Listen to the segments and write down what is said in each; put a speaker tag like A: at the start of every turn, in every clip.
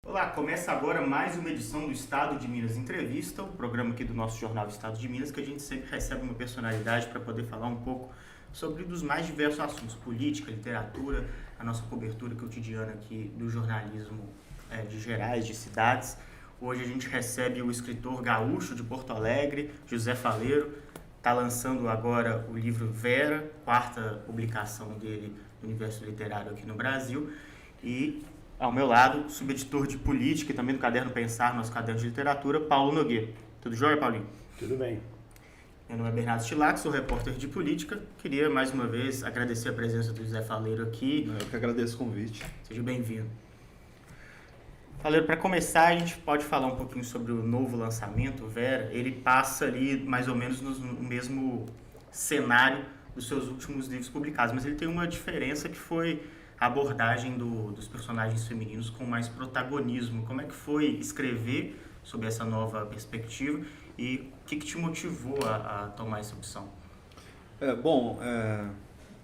A: Olá, começa agora mais uma edição do Estado de Minas Entrevista, o programa aqui do nosso jornal Estado de Minas, que a gente sempre recebe uma personalidade para poder falar um pouco sobre dos mais diversos assuntos, política, literatura, a nossa cobertura cotidiana aqui do jornalismo de Gerais, de cidades. Hoje a gente recebe o escritor gaúcho de Porto Alegre, José Faleiro, está lançando agora o livro Vera, quarta publicação dele no universo literário aqui no Brasil, e ao meu lado, subeditor de política e também do Caderno Pensar, nosso caderno de literatura, Paulo Nogueira. Tudo jóia, Paulinho?
B: Tudo bem.
A: Meu nome é Bernardo Stilac, sou repórter de política. Queria, mais uma vez, agradecer a presença do José Faleiro aqui.
C: Eu que agradeço o convite.
A: Seja bem-vindo. Faleiro, para começar, a gente pode falar um pouquinho sobre o novo lançamento, Vera. Ele passa ali, mais ou menos, no mesmo cenário dos seus últimos livros publicados, mas ele tem uma diferença que foi a abordagem dos personagens femininos com mais protagonismo. Como é que foi escrever sobre essa nova perspectiva e o que te motivou a tomar essa opção?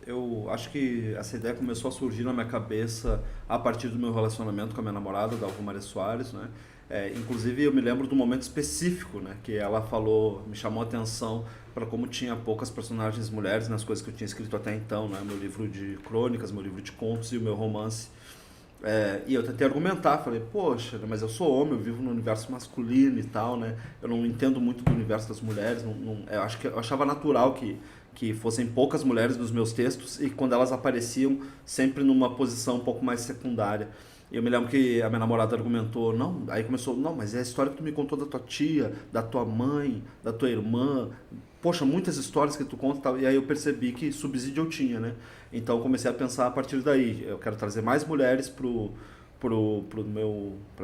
C: Eu acho que essa ideia começou a surgir na minha cabeça a partir do meu relacionamento com a minha namorada, Dalva Maria Soares, né? Inclusive eu me lembro de um momento específico, né, que ela falou, me chamou a atenção para como tinha poucas personagens mulheres nas coisas que eu tinha escrito até então, né, meu livro de crônicas, meu livro de contos e o meu romance. E eu tentei argumentar, falei, poxa, mas eu sou homem, eu vivo no universo masculino e tal, né, eu não entendo muito do universo das mulheres, eu achava natural que fossem poucas mulheres nos meus textos e quando elas apareciam sempre numa posição um pouco mais secundária. E eu me lembro que a minha namorada argumentou, não, mas é a história que tu me contou da tua tia, da tua mãe, da tua irmã, poxa, muitas histórias que tu conta e tal. E aí eu percebi que subsídio eu tinha, né? Então eu comecei a pensar a partir daí, eu quero trazer mais mulheres pra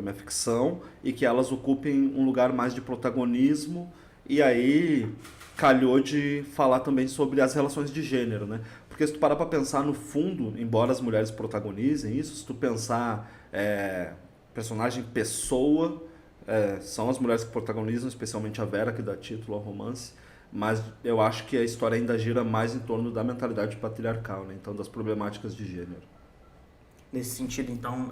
C: minha ficção e que elas ocupem um lugar mais de protagonismo. E aí calhou de falar também sobre as relações de gênero, né? Porque se tu parar pra pensar no fundo, embora as mulheres protagonizem isso, se tu pensar personagem pessoa, são as mulheres que protagonizam, especialmente a Vera, que dá título ao romance, mas eu acho que a história ainda gira mais em torno da mentalidade patriarcal, né? Então das problemáticas de gênero.
A: Nesse sentido, então,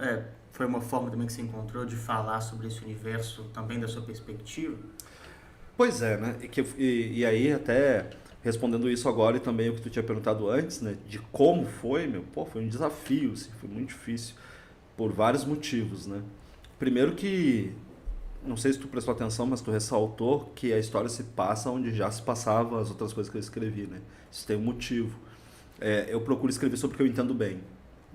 A: foi uma forma também que você encontrou de falar sobre esse universo também da sua perspectiva?
C: Pois é, né? E aí até respondendo isso agora e também o que tu tinha perguntado antes, né? De como foi, foi um desafio, assim, foi muito difícil por vários motivos, né? Primeiro que, não sei se tu prestou atenção, mas tu ressaltou que a história se passa onde já se passava as outras coisas que eu escrevi, né? Isso tem um motivo. Eu procuro escrever sobre o que eu entendo bem,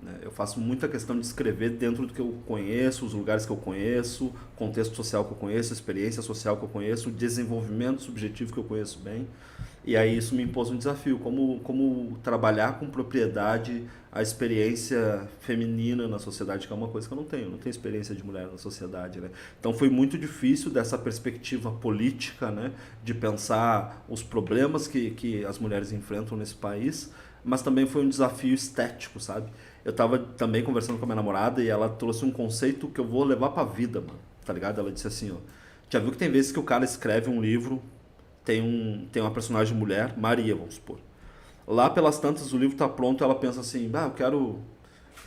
C: né? Eu faço muita questão de escrever dentro do que eu conheço, os lugares que eu conheço, contexto social que eu conheço, experiência social que eu conheço, desenvolvimento subjetivo que eu conheço bem. E aí isso me impôs um desafio, como trabalhar com propriedade a experiência feminina na sociedade, que é uma coisa que eu não tenho experiência de mulher na sociedade, né? Então foi muito difícil dessa perspectiva política, né, de pensar os problemas que as mulheres enfrentam nesse país, mas também foi um desafio estético, sabe? Eu estava também conversando com a minha namorada e ela trouxe um conceito que eu vou levar pra vida, mano, tá ligado? Ela disse assim, ó, já viu que tem vezes que o cara escreve um livro, tem uma personagem mulher, Maria, vamos supor. Lá pelas tantas o livro tá pronto, ela pensa assim,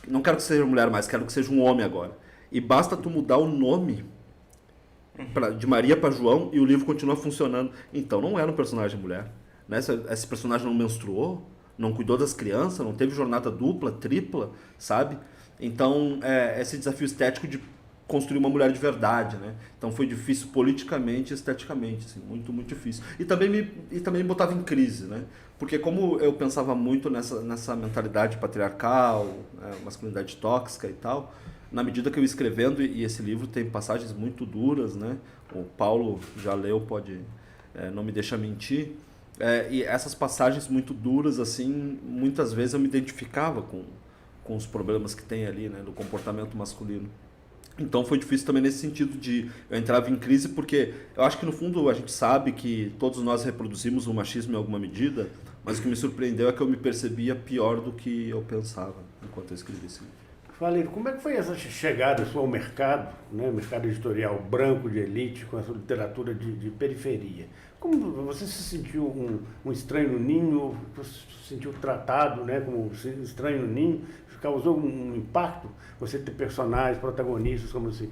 C: não quero que seja mulher mais, quero que seja um homem agora. E basta tu mudar o nome de Maria para João e o livro continua funcionando. Então não era um personagem mulher, né? Esse personagem não menstruou, não cuidou das crianças, não teve jornada dupla, tripla, sabe? Então esse desafio estético de construir uma mulher de verdade, né? Então foi difícil politicamente e esteticamente, assim, muito, muito difícil. E também me botava em crise, né? Porque como eu pensava muito nessa mentalidade patriarcal, masculinidade tóxica e tal, na medida que eu ia escrevendo, e esse livro tem passagens muito duras, né? O Paulo já leu, pode não me deixar mentir. E essas passagens muito duras, assim, muitas vezes eu me identificava com os problemas que tem ali, né? Do comportamento masculino. Então foi difícil também nesse sentido de eu entrava em crise porque eu acho que no fundo a gente sabe que todos nós reproduzimos o machismo em alguma medida, mas o que me surpreendeu é que eu me percebia pior do que eu pensava enquanto eu escrevia esse livro.
B: Valério, como é que foi essa chegada sua ao mercado, né, mercado editorial branco de elite, com essa literatura de periferia? Como você se sentiu um estranho no ninho, você se sentiu tratado, né, como estranho no ninho? Causou um impacto você ter personagens, protagonistas como assim,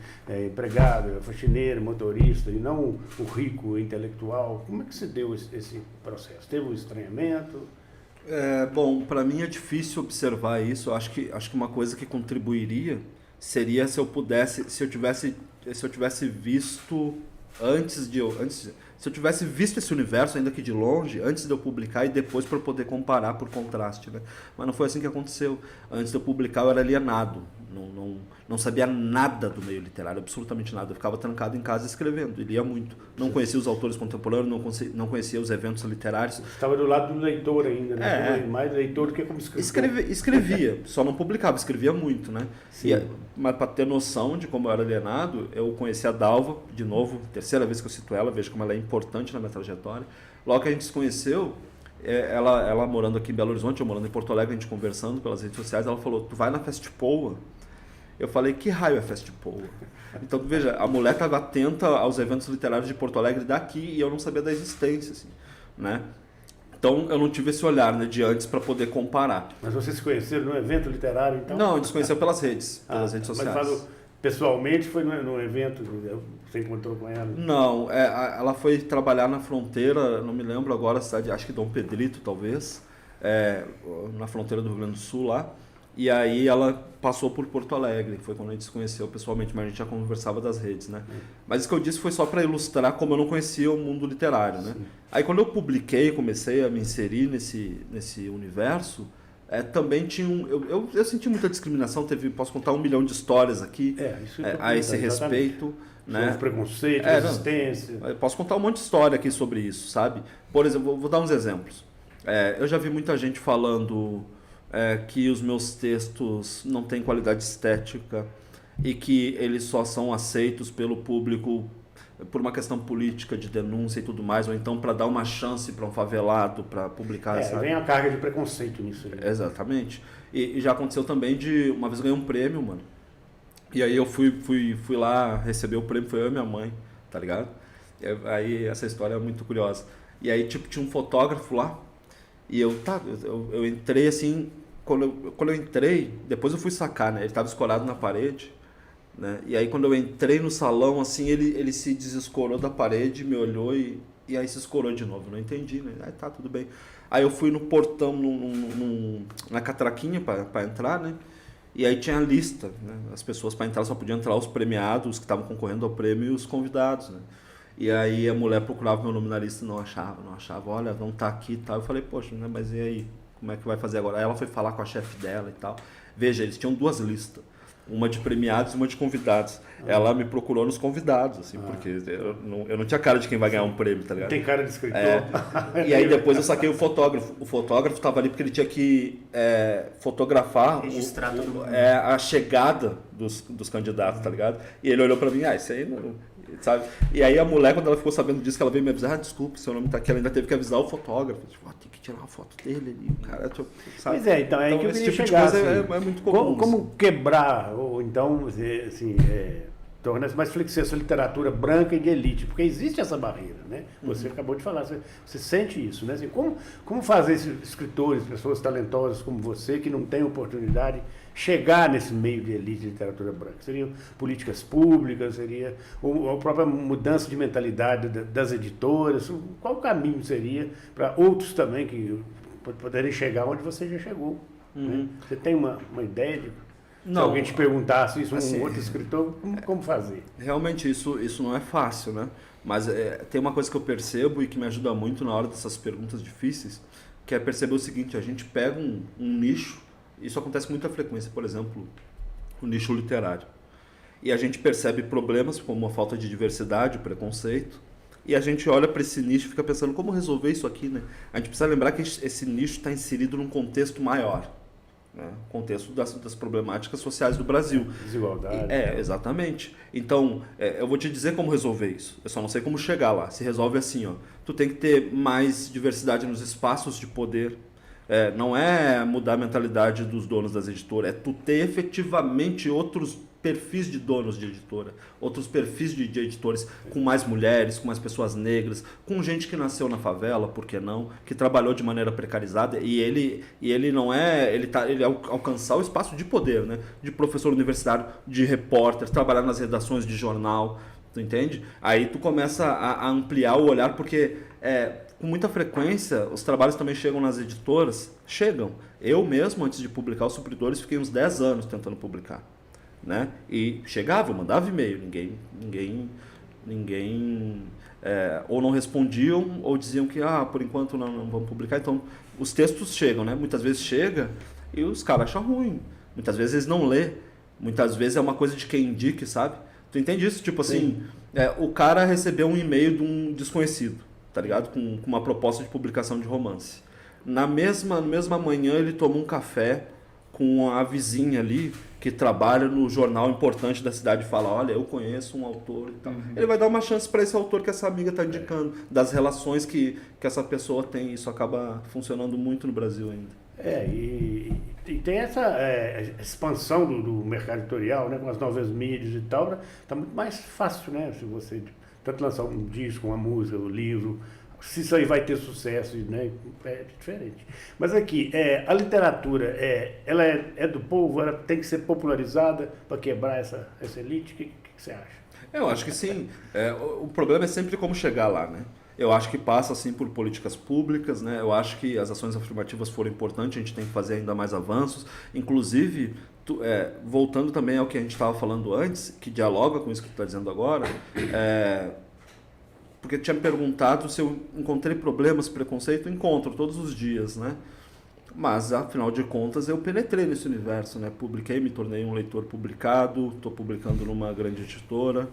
B: empregado, faxineiro, motorista, e não o rico intelectual? Como é que se deu esse processo? Teve um estranhamento?
C: Bom, para mim é difícil observar isso. Acho que uma coisa que contribuiria seria se eu tivesse visto se eu tivesse visto esse universo ainda aqui de longe, antes de eu publicar e depois para poder comparar por contraste, né? Mas não foi assim que aconteceu. Antes de eu publicar eu era alienado, não sabia nada do meio literário, absolutamente nada. Eu ficava trancado em casa escrevendo, e lia muito. Não conhecia os autores contemporâneos, não conhecia os eventos literários.
B: Você estava do lado do leitor ainda, né? Mais leitor do que como escritor.
C: Escrevia, só não publicava, escrevia muito, né? Mas para ter noção de como eu era alienado, eu conheci a Dalva, de novo, terceira vez que eu cito ela, vejo como ela é importante na minha trajetória. Logo que a gente se conheceu, ela morando aqui em Belo Horizonte, eu morando em Porto Alegre, a gente conversando pelas redes sociais, ela falou, tu vai na Festpoa? Eu falei, que raio é Festpoa? Então, veja, a mulher estava atenta aos eventos literários de Porto Alegre daqui e eu não sabia da existência, assim, né? Então, eu não tive esse olhar, né, de antes para poder comparar.
B: Mas vocês se conheceram num evento literário, então?
C: Não, a gente se conheceu pelas redes sociais.
B: Mas pessoalmente foi num evento, você encontrou com ela?
C: Não, ela foi trabalhar na fronteira, não me lembro agora a cidade, acho que Dom Pedrito, talvez, na fronteira do Rio Grande do Sul lá. E aí ela passou por Porto Alegre, foi quando a gente se conheceu pessoalmente, mas a gente já conversava das redes, né? Mas isso que eu disse foi só para ilustrar como eu não conhecia o mundo literário, né? Aí quando eu publiquei, comecei a me inserir nesse universo, também tinha eu senti muita discriminação, posso contar 1 milhão de histórias aqui a esse respeito, né?
B: Sobre preconceito, resistência.
C: Eu posso contar um monte de história aqui sobre isso, sabe? Por exemplo, vou dar uns exemplos. Eu já vi muita gente falando que os meus textos não têm qualidade estética e que eles só são aceitos pelo público por uma questão política de denúncia e tudo mais, ou então para dar uma chance para um favelado para publicar.
B: Vem a carga de preconceito nisso. Né?
C: Exatamente. E já aconteceu também uma vez eu ganhei um prêmio, mano. E aí eu fui lá receber o prêmio, foi eu e minha mãe, tá ligado? Aí essa história é muito curiosa. E aí tipo tinha um fotógrafo lá, e eu entrei assim, quando eu entrei, depois eu fui sacar, né? Ele estava escorado na parede, né? E aí quando eu entrei no salão, assim, ele se desescorou da parede, me olhou e aí se escorou de novo. Não entendi, né? Aí tá, tudo bem. Aí eu fui no portão, na catraquinha para entrar, né? E aí tinha a lista, né? As pessoas para entrar só podiam entrar os premiados, que estavam concorrendo ao prêmio, e os convidados, né? E aí a mulher procurava meu nome na lista e não achava. Olha, não tá aqui e tal. Eu falei, poxa, né? Mas e aí? Como é que vai fazer agora? Aí ela foi falar com a chefe dela e tal. Veja, eles tinham 2 listas. Uma de premiados e uma de convidados. Ela me procurou nos convidados, assim, porque eu não tinha cara de quem vai ganhar um prêmio, tá ligado?
B: Tem cara de escritor.
C: E aí depois eu saquei o fotógrafo. O fotógrafo estava ali porque ele tinha que fotografar a chegada dos candidatos, tá ligado? E ele olhou pra mim, isso aí não... Sabe? E aí a mulher, quando ela ficou sabendo disso, que ela veio me avisar, desculpa, seu nome tá aqui, ela ainda teve que avisar o fotógrafo. Tipo, tem que tirar uma foto dele ali, o cara, sabe?
B: Pois então aí que eu queria
C: tipo
B: chegar,
C: de coisa
B: assim,
C: é muito comum.
B: Como quebrar, ou então, assim, tornar-se mais flexível essa literatura branca e de elite, porque existe essa barreira, né? Você acabou de falar, você sente isso, né? Assim, como fazer esses escritores, pessoas talentosas como você, que não têm oportunidade, chegar nesse meio de elite de literatura branca? Seriam políticas públicas, seria a própria mudança de mentalidade das editoras? Qual o caminho seria para outros também que poderem chegar onde você já chegou? Né? Você tem uma ideia de...
C: Não,
B: se alguém te perguntasse isso,
C: assim,
B: um outro escritor, como fazer?
C: Realmente isso não é fácil, né? Mas tem uma coisa que eu percebo e que me ajuda muito na hora dessas perguntas difíceis, que é perceber o seguinte: a gente pega um nicho, isso acontece com muita frequência, por exemplo, o nicho literário, e a gente percebe problemas como a falta de diversidade, o preconceito, e a gente olha para esse nicho e fica pensando como resolver isso aqui, né? A gente precisa lembrar que esse nicho está inserido num contexto maior. Né? Contexto das problemáticas sociais do Brasil.
B: Desigualdade.
C: Exatamente. Então, eu vou te dizer como resolver isso. Eu só não sei como chegar lá. Se resolve assim, ó. Tu tem que ter mais diversidade nos espaços de poder. Não é mudar a mentalidade dos donos das editoras, é tu ter efetivamente outros perfis de donos de editora, outros perfis de editores, com mais mulheres, com mais pessoas negras, com gente que nasceu na favela, por que não, que trabalhou de maneira precarizada, e ele não é, ele alcançar o espaço de poder, né? De professor universitário, de repórter, trabalhar nas redações de jornal, tu entende? Aí tu começa a ampliar o olhar, porque com muita frequência os trabalhos também chegam nas editoras, eu mesmo, antes de publicar Os Supridores, fiquei uns 10 anos tentando publicar. Né? E chegava, eu mandava e-mail, ninguém ou não respondiam ou diziam que por enquanto não vamos publicar. Então os textos chegam, né? Muitas vezes chega e os caras acham ruim, muitas vezes eles não lê, muitas vezes é uma coisa de quem indique, sabe? Tu entende isso? Tipo assim, o cara recebeu um e-mail de um desconhecido, tá ligado? Com uma proposta de publicação de romance. Na mesma manhã ele tomou um café com a vizinha ali, que trabalha no jornal importante da cidade, e fala, olha, eu conheço um autor e tal. Ele vai dar uma chance para esse autor que essa amiga está indicando, das relações que essa pessoa tem. Isso acaba funcionando muito no Brasil ainda.
B: E tem essa expansão do mercado editorial, né, com as novas mídias e tal, está muito mais fácil, né, se você tanto lançar um disco, uma música, um livro, se isso aí vai ter sucesso, né? É diferente. Mas aqui, a literatura, ela é do povo, ela tem que ser popularizada para quebrar essa elite? O que você acha?
C: Eu acho que sim. O problema é sempre como chegar lá, né? Eu acho que passa assim por políticas públicas, né? Eu acho que as ações afirmativas foram importantes, a gente tem que fazer ainda mais avanços. Inclusive, voltando também ao que a gente estava falando antes, que dialoga com isso que tu está dizendo agora, porque tinha me perguntado se eu encontrei problemas, preconceito. Encontro todos os dias, né? Mas, afinal de contas, eu penetrei nesse universo, né? Publiquei, me tornei um leitor publicado, estou publicando numa grande editora.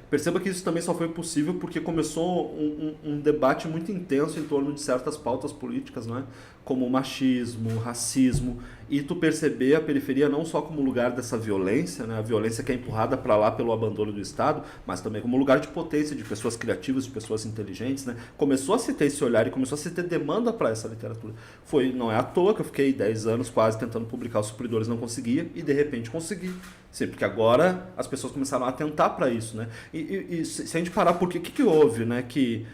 C: Perceba que isso também só foi possível porque começou um debate muito intenso em torno de certas pautas políticas, não é? Como machismo, racismo, e tu perceber a periferia não só como lugar dessa violência, né? A violência que é empurrada para lá pelo abandono do Estado, mas também como lugar de potência, de pessoas criativas, de pessoas inteligentes, né? Começou a se ter esse olhar e começou a se ter demanda para essa literatura. Não é à toa que eu fiquei 10 anos quase tentando publicar Os Supridores, não conseguia, e de repente consegui. Sim, porque agora as pessoas começaram a atentar para isso, né? E se a gente parar, por que houve, né, que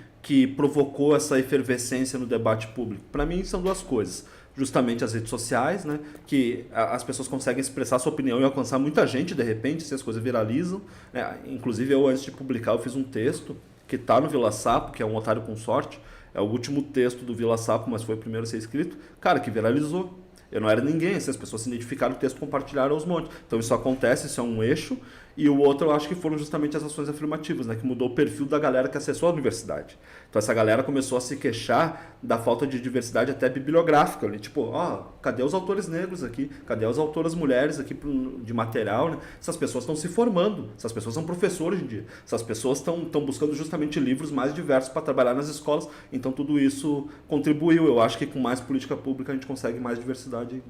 C: provocou essa efervescência no debate público? Para mim são duas coisas. Justamente as redes sociais, né, que as pessoas conseguem expressar sua opinião e alcançar muita gente de repente, se as coisas viralizam, né? Inclusive eu, antes de publicar, eu fiz um texto que está no Vila Sapo, que é Um Otário com Sorte. É o último texto do Vila Sapo, mas foi o primeiro a ser escrito. Cara, que viralizou. Eu não era ninguém, assim, as pessoas se identificaram, o texto compartilharam aos montes. Então isso acontece, isso é um eixo. E o outro eu acho que foram justamente as ações afirmativas, né, que mudou o perfil da galera que acessou a universidade. Então essa galera começou a se queixar da falta de diversidade até bibliográfica. Ali. Tipo, cadê os autores negros aqui? Cadê as autoras mulheres aqui de material? Né? Essas pessoas estão se formando, essas pessoas são professores hoje em dia. Essas pessoas estão buscando justamente livros mais diversos para trabalhar nas escolas. Então tudo isso contribuiu. Eu acho que com mais política pública a gente consegue mais diversidade.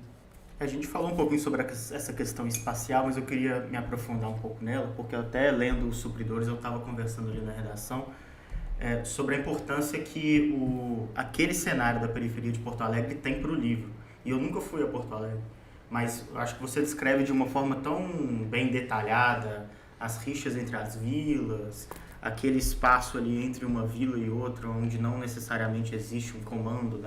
A: A gente falou um pouquinho sobre essa questão espacial, mas eu queria me aprofundar um pouco nela, porque até lendo Os Supridores eu estava conversando ali na redação sobre a importância que aquele cenário da periferia de Porto Alegre tem para o livro. E eu nunca fui a Porto Alegre, mas eu acho que você descreve de uma forma tão bem detalhada as rixas entre as vilas, aquele espaço ali entre uma vila e outra, onde não necessariamente existe um comando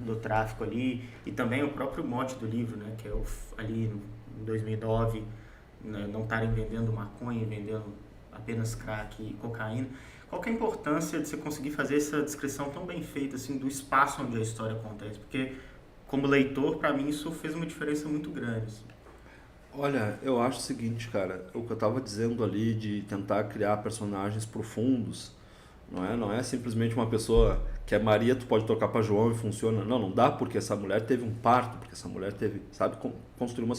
A: do tráfico ali, e também o próprio mote do livro, né, que é ali em 2009, né, não estarem vendendo maconha, vendendo apenas crack e cocaína. Qual que é a importância de você conseguir fazer essa descrição tão bem feita assim, do espaço onde a história acontece? Porque, como leitor, para mim isso fez uma diferença muito grande. Assim.
C: Olha, eu acho o seguinte, cara, o que eu estava dizendo ali de tentar criar personagens profundos, não é simplesmente uma pessoa que é Maria, tu pode trocar para João e funciona. Não dá, porque essa mulher teve um parto, porque essa mulher teve, sabe, construir uma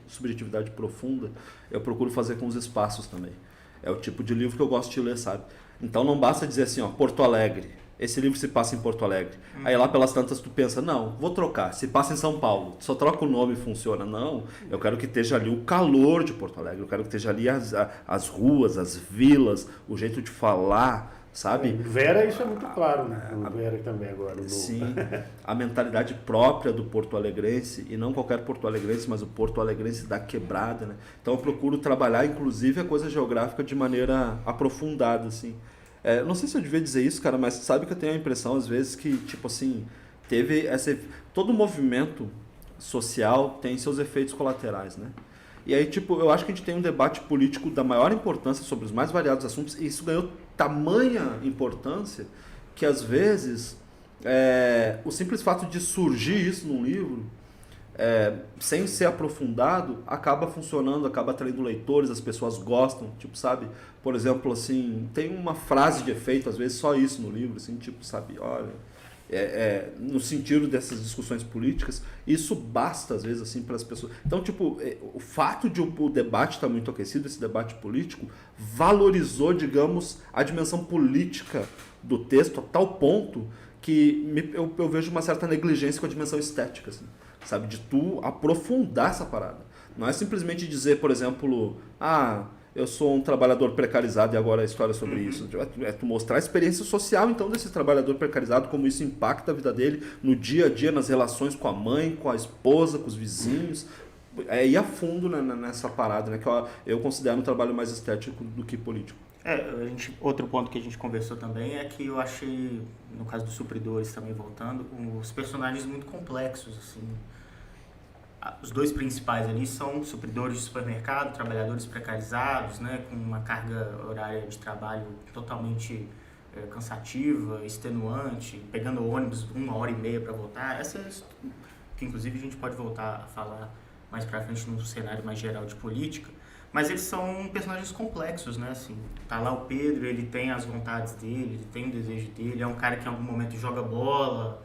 C: subjetividade profunda. Eu procuro fazer com os espaços também. É o tipo de livro que eu gosto de ler, sabe? Então não basta dizer assim, Porto Alegre. Esse livro se passa em Porto Alegre. Aí lá pelas tantas tu pensa, não, vou trocar. Se passa em São Paulo, só troca o nome e funciona. Não, eu quero que esteja ali o calor de Porto Alegre. Eu quero que esteja ali as ruas, as vilas, o jeito de falar, sabe?
B: Vera, isso é muito claro, né? O Vera também agora.
C: Sim, a mentalidade própria do porto-alegrense, e não qualquer porto-alegrense, mas o porto-alegrense da quebrada, né? Então eu procuro trabalhar, inclusive, a coisa geográfica de maneira aprofundada, assim. Não sei se eu devia dizer isso, cara, mas sabe que eu tenho a impressão, às vezes, que, tipo assim, todo movimento social tem seus efeitos colaterais, né? E aí, tipo, eu acho que a gente tem um debate político da maior importância sobre os mais variados assuntos, e isso ganhou tamanha importância que, às vezes, o simples fato de surgir isso num livro, sem ser aprofundado, acaba funcionando, acaba atraindo leitores, as pessoas gostam, tipo, sabe? Por exemplo, assim, tem uma frase de efeito, às vezes, só isso no livro, assim, tipo, sabe, olha... no sentido dessas discussões políticas, isso basta às vezes assim para as pessoas. Então, tipo, o fato de o debate estar muito aquecido, esse debate político, valorizou, digamos, a dimensão política do texto a tal ponto que eu vejo uma certa negligência com a dimensão estética, assim, sabe, de tu aprofundar essa parada. Não é simplesmente dizer, por exemplo, eu sou um trabalhador precarizado e agora a história sobre isso. É tu mostrar a experiência social, então, desse trabalhador precarizado, como isso impacta a vida dele no dia a dia, nas relações com a mãe, com a esposa, com os vizinhos. Ir a fundo, né, nessa parada, né, que eu considero um trabalho mais estético do que político.
A: Outro ponto que a gente conversou também é que eu achei, no caso dos supridores também voltando, os personagens muito complexos, assim. Os dois principais ali são supridores de supermercado, trabalhadores precarizados, né, com uma carga horária de trabalho totalmente cansativa, extenuante, pegando ônibus 1h30 para voltar. Essas que inclusive a gente pode voltar a falar mais para frente num cenário mais geral de política, mas eles são personagens complexos, né, assim. Tá lá o Pedro, ele tem as vontades dele, ele tem o desejo dele, é um cara que em algum momento joga bola,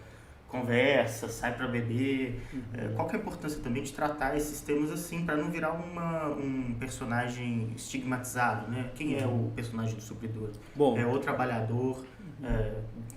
A: conversa, sai para beber. Qual que é a importância também de tratar esses temas assim, para não virar um personagem estigmatizado, né? Quem é o personagem do supridor?
C: Bom,
A: é o trabalhador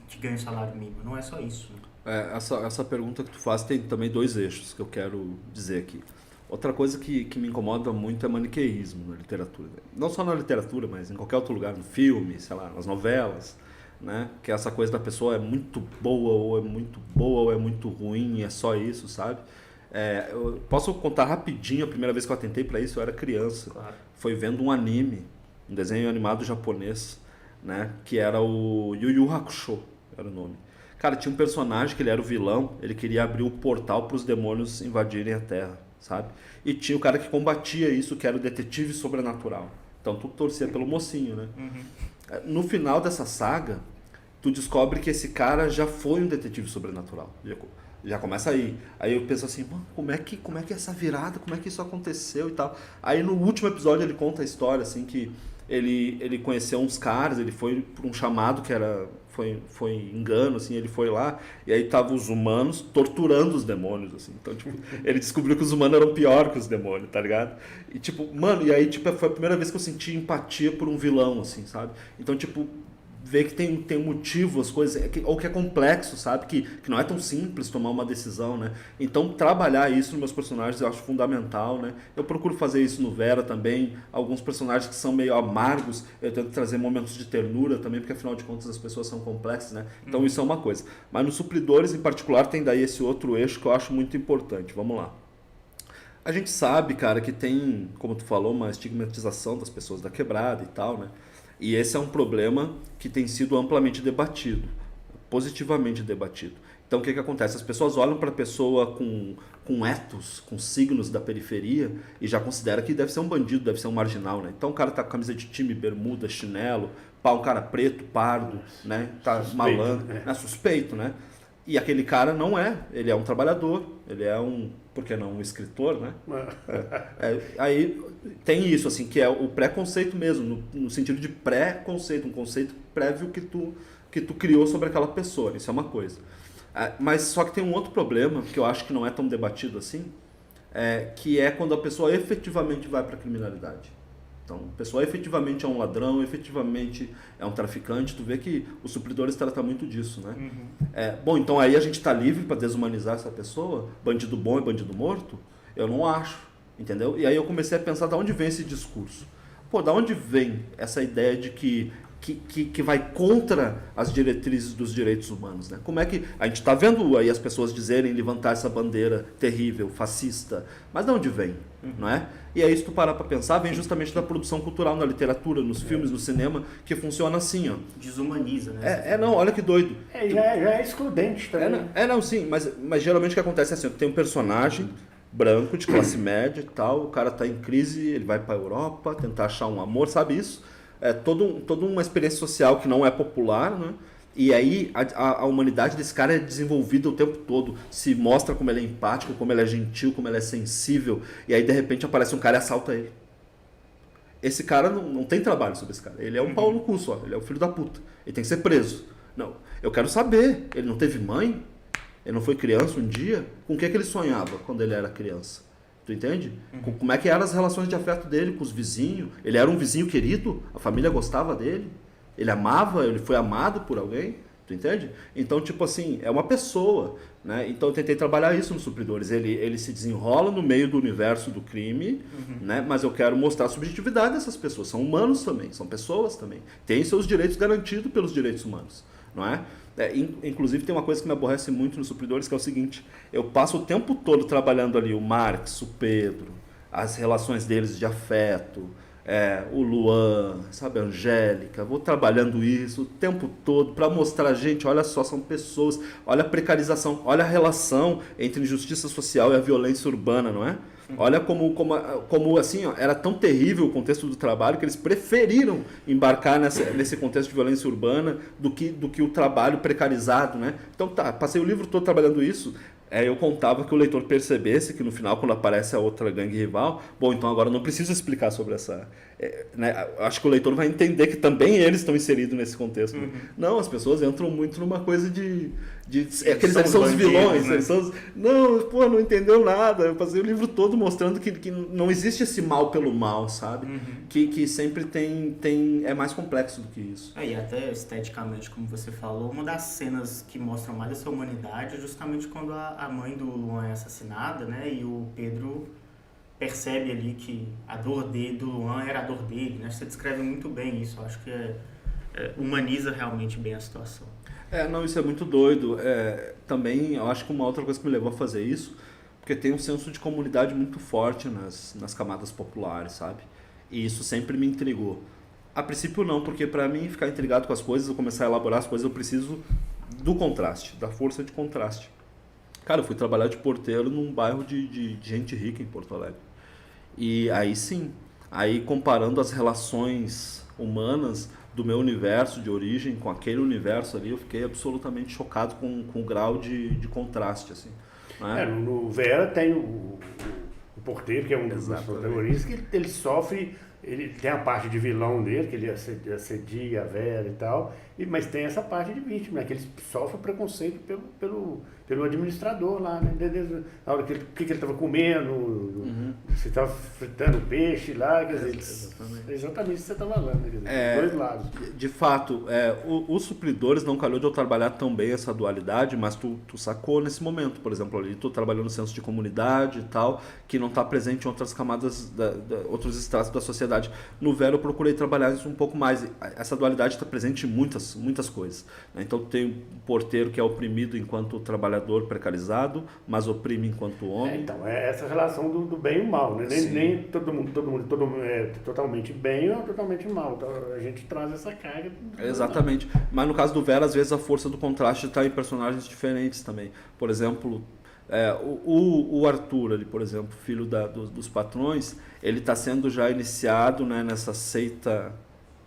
A: que ganha o salário mínimo, não é só isso, né?
C: Essa pergunta que tu faz tem também dois eixos que eu quero dizer aqui. Outra coisa que me incomoda muito é maniqueísmo na literatura. Não só na literatura, mas em qualquer outro lugar, no filme, sei lá, nas novelas, né? Que essa coisa da pessoa é muito boa, ou é muito boa, ou é muito ruim, e é só isso, sabe? Eu posso contar rapidinho, a primeira vez que eu atentei para isso, eu era criança.
A: Claro.
C: Foi vendo um anime, um desenho animado japonês, né? Que era o Yu Yu Hakusho, era o nome. Cara, tinha um personagem que ele era o vilão, ele queria abrir o portal para os demônios invadirem a Terra, sabe? E tinha o cara que combatia isso, que era o detetive sobrenatural. Então tu torcia pelo mocinho, né? No final dessa saga, tu descobre que esse cara já foi um detetive sobrenatural. Já começa aí. Aí eu penso assim, mano, como é que essa virada, como é que isso aconteceu e tal. Aí no último episódio ele conta a história, assim, que ele conheceu uns caras, ele foi por um chamado que foi engano, assim, ele foi lá, e aí estavam os humanos torturando os demônios, assim. Então, tipo, ele descobriu que os humanos eram pior que os demônios, tá ligado? E, tipo, mano, e aí, tipo, foi a primeira vez que eu senti empatia por um vilão, assim, sabe? Então, tipo, ver que tem um motivo, as coisas, ou que é complexo, sabe? Que não é tão simples tomar uma decisão, né? Então, trabalhar isso nos meus personagens eu acho fundamental, né? Eu procuro fazer isso no Vera também. Alguns personagens que são meio amargos, eu tento trazer momentos de ternura também, porque afinal de contas as pessoas são complexas, né? Então, isso é uma coisa. Mas nos supridores, em particular, tem daí esse outro eixo que eu acho muito importante. Vamos lá. A gente sabe, cara, que tem, como tu falou, uma estigmatização das pessoas da quebrada e tal, né? E esse é um problema que tem sido amplamente debatido, positivamente debatido. Então o que acontece? As pessoas olham para a pessoa com ethos, com signos da periferia e já considera que deve ser um bandido, deve ser um marginal, né? Então o cara tá com camisa de time, bermuda, chinelo, um cara preto, pardo, né? Tá suspeito, malandro, né? Suspeito, né? E aquele cara não é, ele é um trabalhador, ele é por que não, um escritor, né? Aí tem isso, assim, que é o preconceito mesmo, no sentido de pré-conceito, um conceito prévio que tu criou sobre aquela pessoa, isso é uma coisa. Mas só que tem um outro problema, que eu acho que não é tão debatido assim, que é quando a pessoa efetivamente vai para a criminalidade. Então, a pessoa efetivamente é um ladrão, efetivamente é um traficante. Tu vê que os supridores tratam muito disso, né? Bom, então aí a gente está livre para desumanizar essa pessoa? Bandido bom é bandido morto? Eu não acho, entendeu? E aí eu comecei a pensar de onde vem esse discurso. Pô, da onde vem essa ideia de que que vai contra as diretrizes dos direitos humanos, né? Como é que a gente está vendo aí as pessoas dizerem, levantar essa bandeira terrível, fascista, mas de onde vem, não é? E aí, se tu parar para pensar, vem justamente da produção cultural, na literatura, nos filmes, no cinema, que funciona assim, ó.
A: Desumaniza, né?
C: Não, olha que doido.
B: Já é excludente também.
C: Não, sim, mas geralmente o que acontece é assim, tem um personagem branco, de classe média e tal, o cara tá em crise, ele vai para a Europa tentar achar um amor, sabe isso? É toda uma experiência social que não é popular, né? E aí a humanidade desse cara é desenvolvida o tempo todo, se mostra como ele é empático, como ele é gentil, como ele é sensível, e aí de repente aparece um cara e assalta ele. Esse cara não tem trabalho sobre esse cara, ele é um pau no cu só, ele é o filho da puta, ele tem que ser preso. Não, eu quero saber, ele não teve mãe? Ele não foi criança um dia? Com o que ele sonhava quando ele era criança? Tu entende? Como é que eram as relações de afeto dele com os vizinhos? Ele era um vizinho querido? A família gostava dele? Ele amava? Ele foi amado por alguém? Tu entende? Então, tipo assim, é uma pessoa, né? Então eu tentei trabalhar isso nos Supridores. Ele se desenrola no meio do universo do crime, né? Mas eu quero mostrar a subjetividade dessas pessoas. São humanos também, são pessoas também. Têm seus direitos garantidos pelos direitos humanos, não é? Inclusive tem uma coisa que me aborrece muito nos Supridores, que é o seguinte: eu passo o tempo todo trabalhando ali o Marx, o Pedro, as relações deles de afeto, o Luan, sabe, a Angélica, vou trabalhando isso o tempo todo para mostrar, gente, olha só, são pessoas, olha a precarização, olha a relação entre a injustiça social e a violência urbana, não é? Olha como assim, ó, era tão terrível o contexto do trabalho que eles preferiram embarcar nesse contexto de violência urbana do que o trabalho precarizado, né? Então tá, passei o livro todo trabalhando isso. Eu contava que o leitor percebesse que no final, quando aparece a outra gangue rival, bom, então agora não preciso explicar sobre essa... né? Acho que o leitor vai entender que também eles estão inseridos nesse contexto. Não, as pessoas entram muito numa coisa de aqueles ali são os vilões.
A: Né?
C: Não entendeu nada. Eu passei o livro todo mostrando que não existe esse mal pelo mal, sabe? Que sempre é mais complexo do que isso.
A: E até esteticamente, como você falou, uma das cenas que mostram mais essa humanidade é justamente quando a mãe do Luan é assassinada, né? E o Pedro percebe ali que a dor do Luan era a dor dele, né? Você descreve muito bem isso. Eu acho que humaniza realmente bem a situação.
C: Isso é muito doido. Também, eu acho que uma outra coisa que me levou a fazer isso, porque tem um senso de comunidade muito forte nas camadas populares, sabe? E isso sempre me intrigou. A princípio não, porque para mim ficar intrigado com as coisas, eu começar a elaborar as coisas, eu preciso do contraste, da força de contraste. Cara, eu fui trabalhar de porteiro num bairro de gente rica em Porto Alegre. E aí sim, comparando as relações humanas do meu universo de origem com aquele universo ali, eu fiquei absolutamente chocado com o grau de contraste, assim. Né?
B: No Vera tem o porteiro, que é um dos protagonistas, que ele sofre, ele tem a parte de vilão dele, que ele assedia a Vera e tal, mas tem essa parte de vítima, né, que ele sofre preconceito pelo administrador lá, né? Desde a hora que ele estava comendo, se estava fritando peixe lá, quer dizer, exatamente isso que você está falando, quer dizer, dois lados.
C: De fato, os Supridores não calhou de eu trabalhar tão bem essa dualidade, mas tu sacou nesse momento, por exemplo, ali tu trabalhou no senso de comunidade e tal, que não está presente em outras camadas, outros estratos da sociedade. No Vera eu procurei trabalhar isso um pouco mais. Essa dualidade está presente em muitas coisas, né? Então tem o porteiro que é oprimido enquanto trabalhador precarizado, mas oprime enquanto homem.
B: Então, essa relação do bem e o mal, né? Nem todo mundo é totalmente bem ou totalmente mal. Então a gente traz essa carga.
C: Exatamente. Mas no caso do Vera, às vezes a força do contraste está em personagens diferentes também. Por exemplo, o Arthur, ali, por exemplo, filho dos patrões, ele está sendo já iniciado, né, nessa seita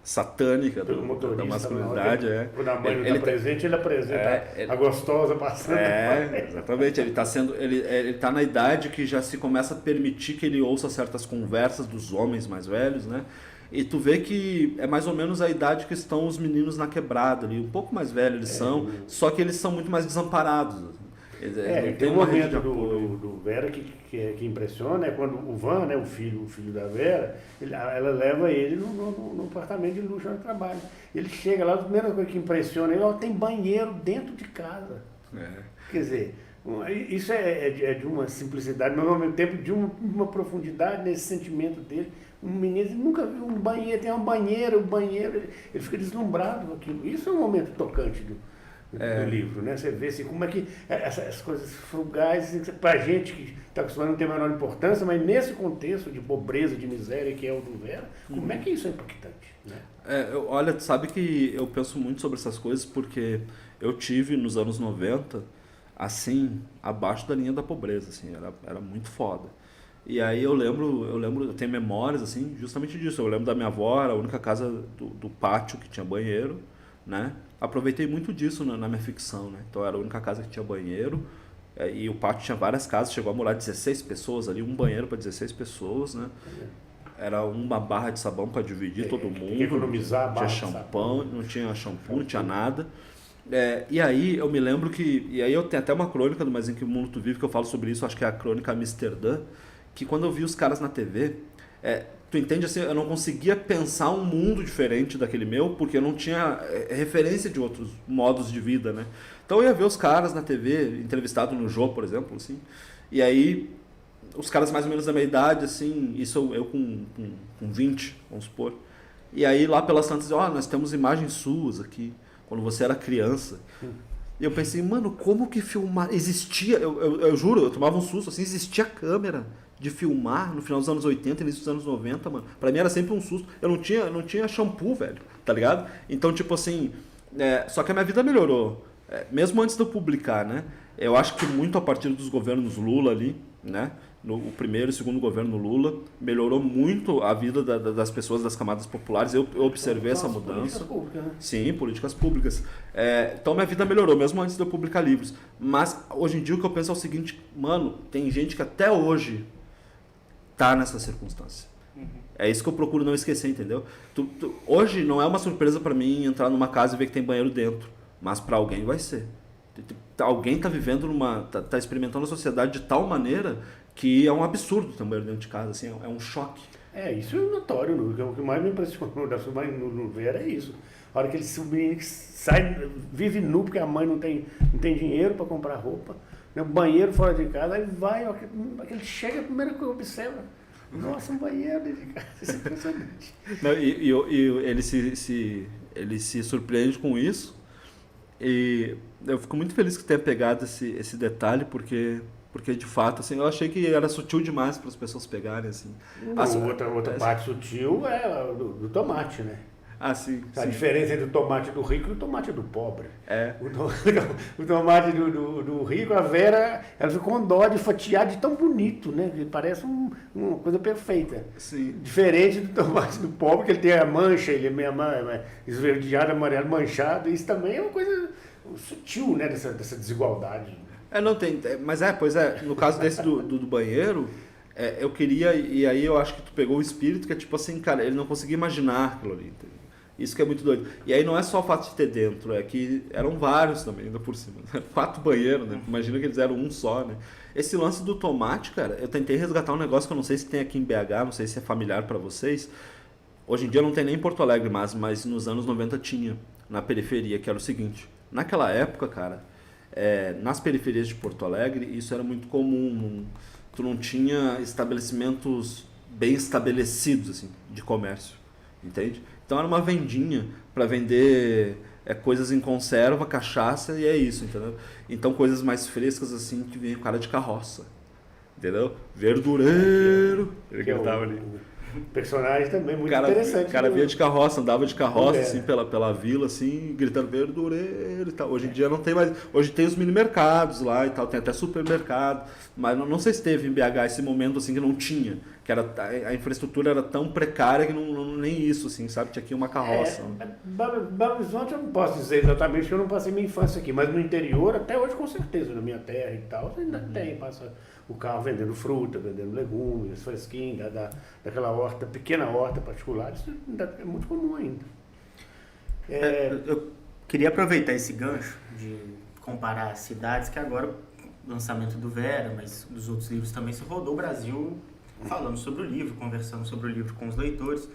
C: satânica da masculinidade.
B: Quando a mãe não está presente, ele apresenta a gostosa passando.
C: Exatamente. Ele tá na idade que já se começa a permitir que ele ouça certas conversas dos homens mais velhos, né? E tu vê que é mais ou menos a idade que estão os meninos na quebrada ali, um pouco mais velhos eles são, só que eles são muito mais desamparados.
B: Tem um momento do Vera que impressiona, é quando o Van, né, o filho da Vera, ela leva ele no apartamento de luxo onde trabalha. Ele chega lá, a primeira coisa que impressiona ele, tem banheiro dentro de casa. Quer dizer, isso é de uma simplicidade, mas ao mesmo tempo de uma profundidade nesse sentimento dele um menino nunca viu um banheiro, tem uma banheira, o banheiro, ele fica deslumbrado com aquilo. Isso é um momento tocante do livro, né? Você vê assim, como é que essas coisas frugais, para a gente que está acostumado não tem a menor importância, mas nesse contexto de pobreza, de miséria que é o do Vera, como é que isso é impactante, né?
C: Olha, sabe que eu penso muito sobre essas coisas porque eu tive nos anos 90, assim, abaixo da linha da pobreza, assim, era muito foda. E aí eu tenho memórias, assim, justamente disso. Eu lembro da minha avó, era a única casa do pátio que tinha banheiro, né? Aproveitei muito disso na minha ficção, né? Então era a única casa que tinha banheiro, e o pátio tinha várias casas, chegou a morar 16 pessoas ali, um banheiro para 16 pessoas, né? Era uma barra de sabão para dividir todo mundo.
B: Tem que economizar a barra
C: tinha
B: de
C: shampoo,
B: sabão.
C: não tinha shampoo, não tinha nada. E aí eu me lembro que... E aí eu tenho até uma crônica do Mas Em Que Mundo Tu Vive que eu falo sobre isso, acho que é a crônica Amsterdã, que quando eu vi os caras na TV, tu entende assim, eu não conseguia pensar um mundo diferente daquele meu, porque eu não tinha referência de outros modos de vida, né? Então eu ia ver os caras na TV, entrevistado no Jô, por exemplo, assim, e aí os caras mais ou menos da minha idade, assim, isso eu com 20, vamos supor, e aí lá pelas tantas, nós temos imagens suas aqui, quando você era criança. E eu pensei, mano, como que filmar? Existia, eu juro, eu tomava um susto, assim, existia câmera de filmar no final dos anos 80, início dos anos 90, mano. Pra mim era sempre um susto. Eu não tinha shampoo, velho, tá ligado? Então, tipo assim, só que a minha vida melhorou. Mesmo antes de eu publicar, né? Eu acho que muito a partir dos governos Lula ali, né? O primeiro e segundo governo Lula, melhorou muito a vida das pessoas, das camadas populares. Eu observei essa mudança.
B: Políticas públicas, né?
C: Sim, políticas públicas. Então minha vida melhorou, mesmo antes de eu publicar livros. Mas hoje em dia o que eu penso é o seguinte, mano, tem gente que até hoje tá nessa circunstância. É isso que eu procuro não esquecer, entendeu? Hoje não é uma surpresa para mim entrar numa casa e ver que tem banheiro dentro, mas para alguém vai ser. Alguém tá vivendo tá experimentando a sociedade de tal maneira que é um absurdo ter um banheiro dentro de casa, assim, é um choque.
B: Isso é notório, o que mais me impressionou no Vera é isso. A hora que ele sai, vive nu porque a mãe não tem dinheiro para comprar roupa, né? Banheiro fora de casa, aí vai, ele chega, a primeira coisa que observa, nossa, um banheiro dentro de casa, isso é impressionante.
C: Não, ele se surpreende com isso, e eu fico muito feliz que tenha pegado esse detalhe, porque de fato, assim, eu achei que era sutil demais para as pessoas pegarem, assim.
B: Outra parte sutil é do tomate, né?
C: Sim.
B: A diferença entre o tomate do rico e o tomate do pobre.
C: É.
B: O tomate do rico, a Vera, ela ficou com dó de fatiar de tão bonito, né? Ele parece uma coisa perfeita.
C: Sim.
B: Diferente do tomate do pobre, que ele tem a mancha, ele é meio esverdeado, amarelo, manchado. Isso também é uma coisa sutil, né? Dessa desigualdade.
C: Não tem, mas pois no caso desse do banheiro, eu queria, e aí eu acho que tu pegou o espírito, que é tipo assim, cara, ele não conseguia imaginar aquilo ali, entendeu? Isso que é muito doido. E aí não é só o fato de ter dentro, é que eram vários também, ainda por cima. 4 banheiros, né? Imagina que eles eram um só, né? Esse lance do tomate, cara, eu tentei resgatar um negócio que eu não sei se tem aqui em BH, não sei se é familiar pra vocês. Hoje em dia não tem nem em Porto Alegre mais, mas nos anos 90 tinha, na periferia, que era o seguinte. Naquela época, cara, nas periferias de Porto Alegre, isso era muito comum. Tu não tinha estabelecimentos bem estabelecidos, assim, de comércio, entende? Então era uma vendinha para vender coisas em conserva, cachaça e é isso, entendeu? Então coisas mais frescas, assim, que vinha com cara de carroça, entendeu? Verdureiro! Ele gritava ali.
B: O personagem também muito interessante.
C: O cara vinha de carroça, andava de carroça assim, pela vila, assim, gritando verdureiro e tal. Hoje em dia não tem mais. Hoje tem os mini mercados lá e tal, tem até supermercado. Mas não sei se teve em BH esse momento assim que não tinha. Que a infraestrutura era tão precária que nem isso, assim, sabe? Tinha aqui uma carroça.
B: Belo Horizonte eu não posso dizer exatamente, porque eu não passei minha infância aqui, mas no interior, até hoje com certeza, na minha terra e tal, ainda tem, passa o carro vendendo fruta, vendendo legumes, fresquinho, daquela horta, pequena horta particular, isso ainda é muito comum ainda.
A: Eu queria aproveitar esse gancho de comparar cidades, que agora, o lançamento do Vera, mas dos outros livros também, se rodou o Brasil falando sobre o livro, conversando sobre o livro com os leitores,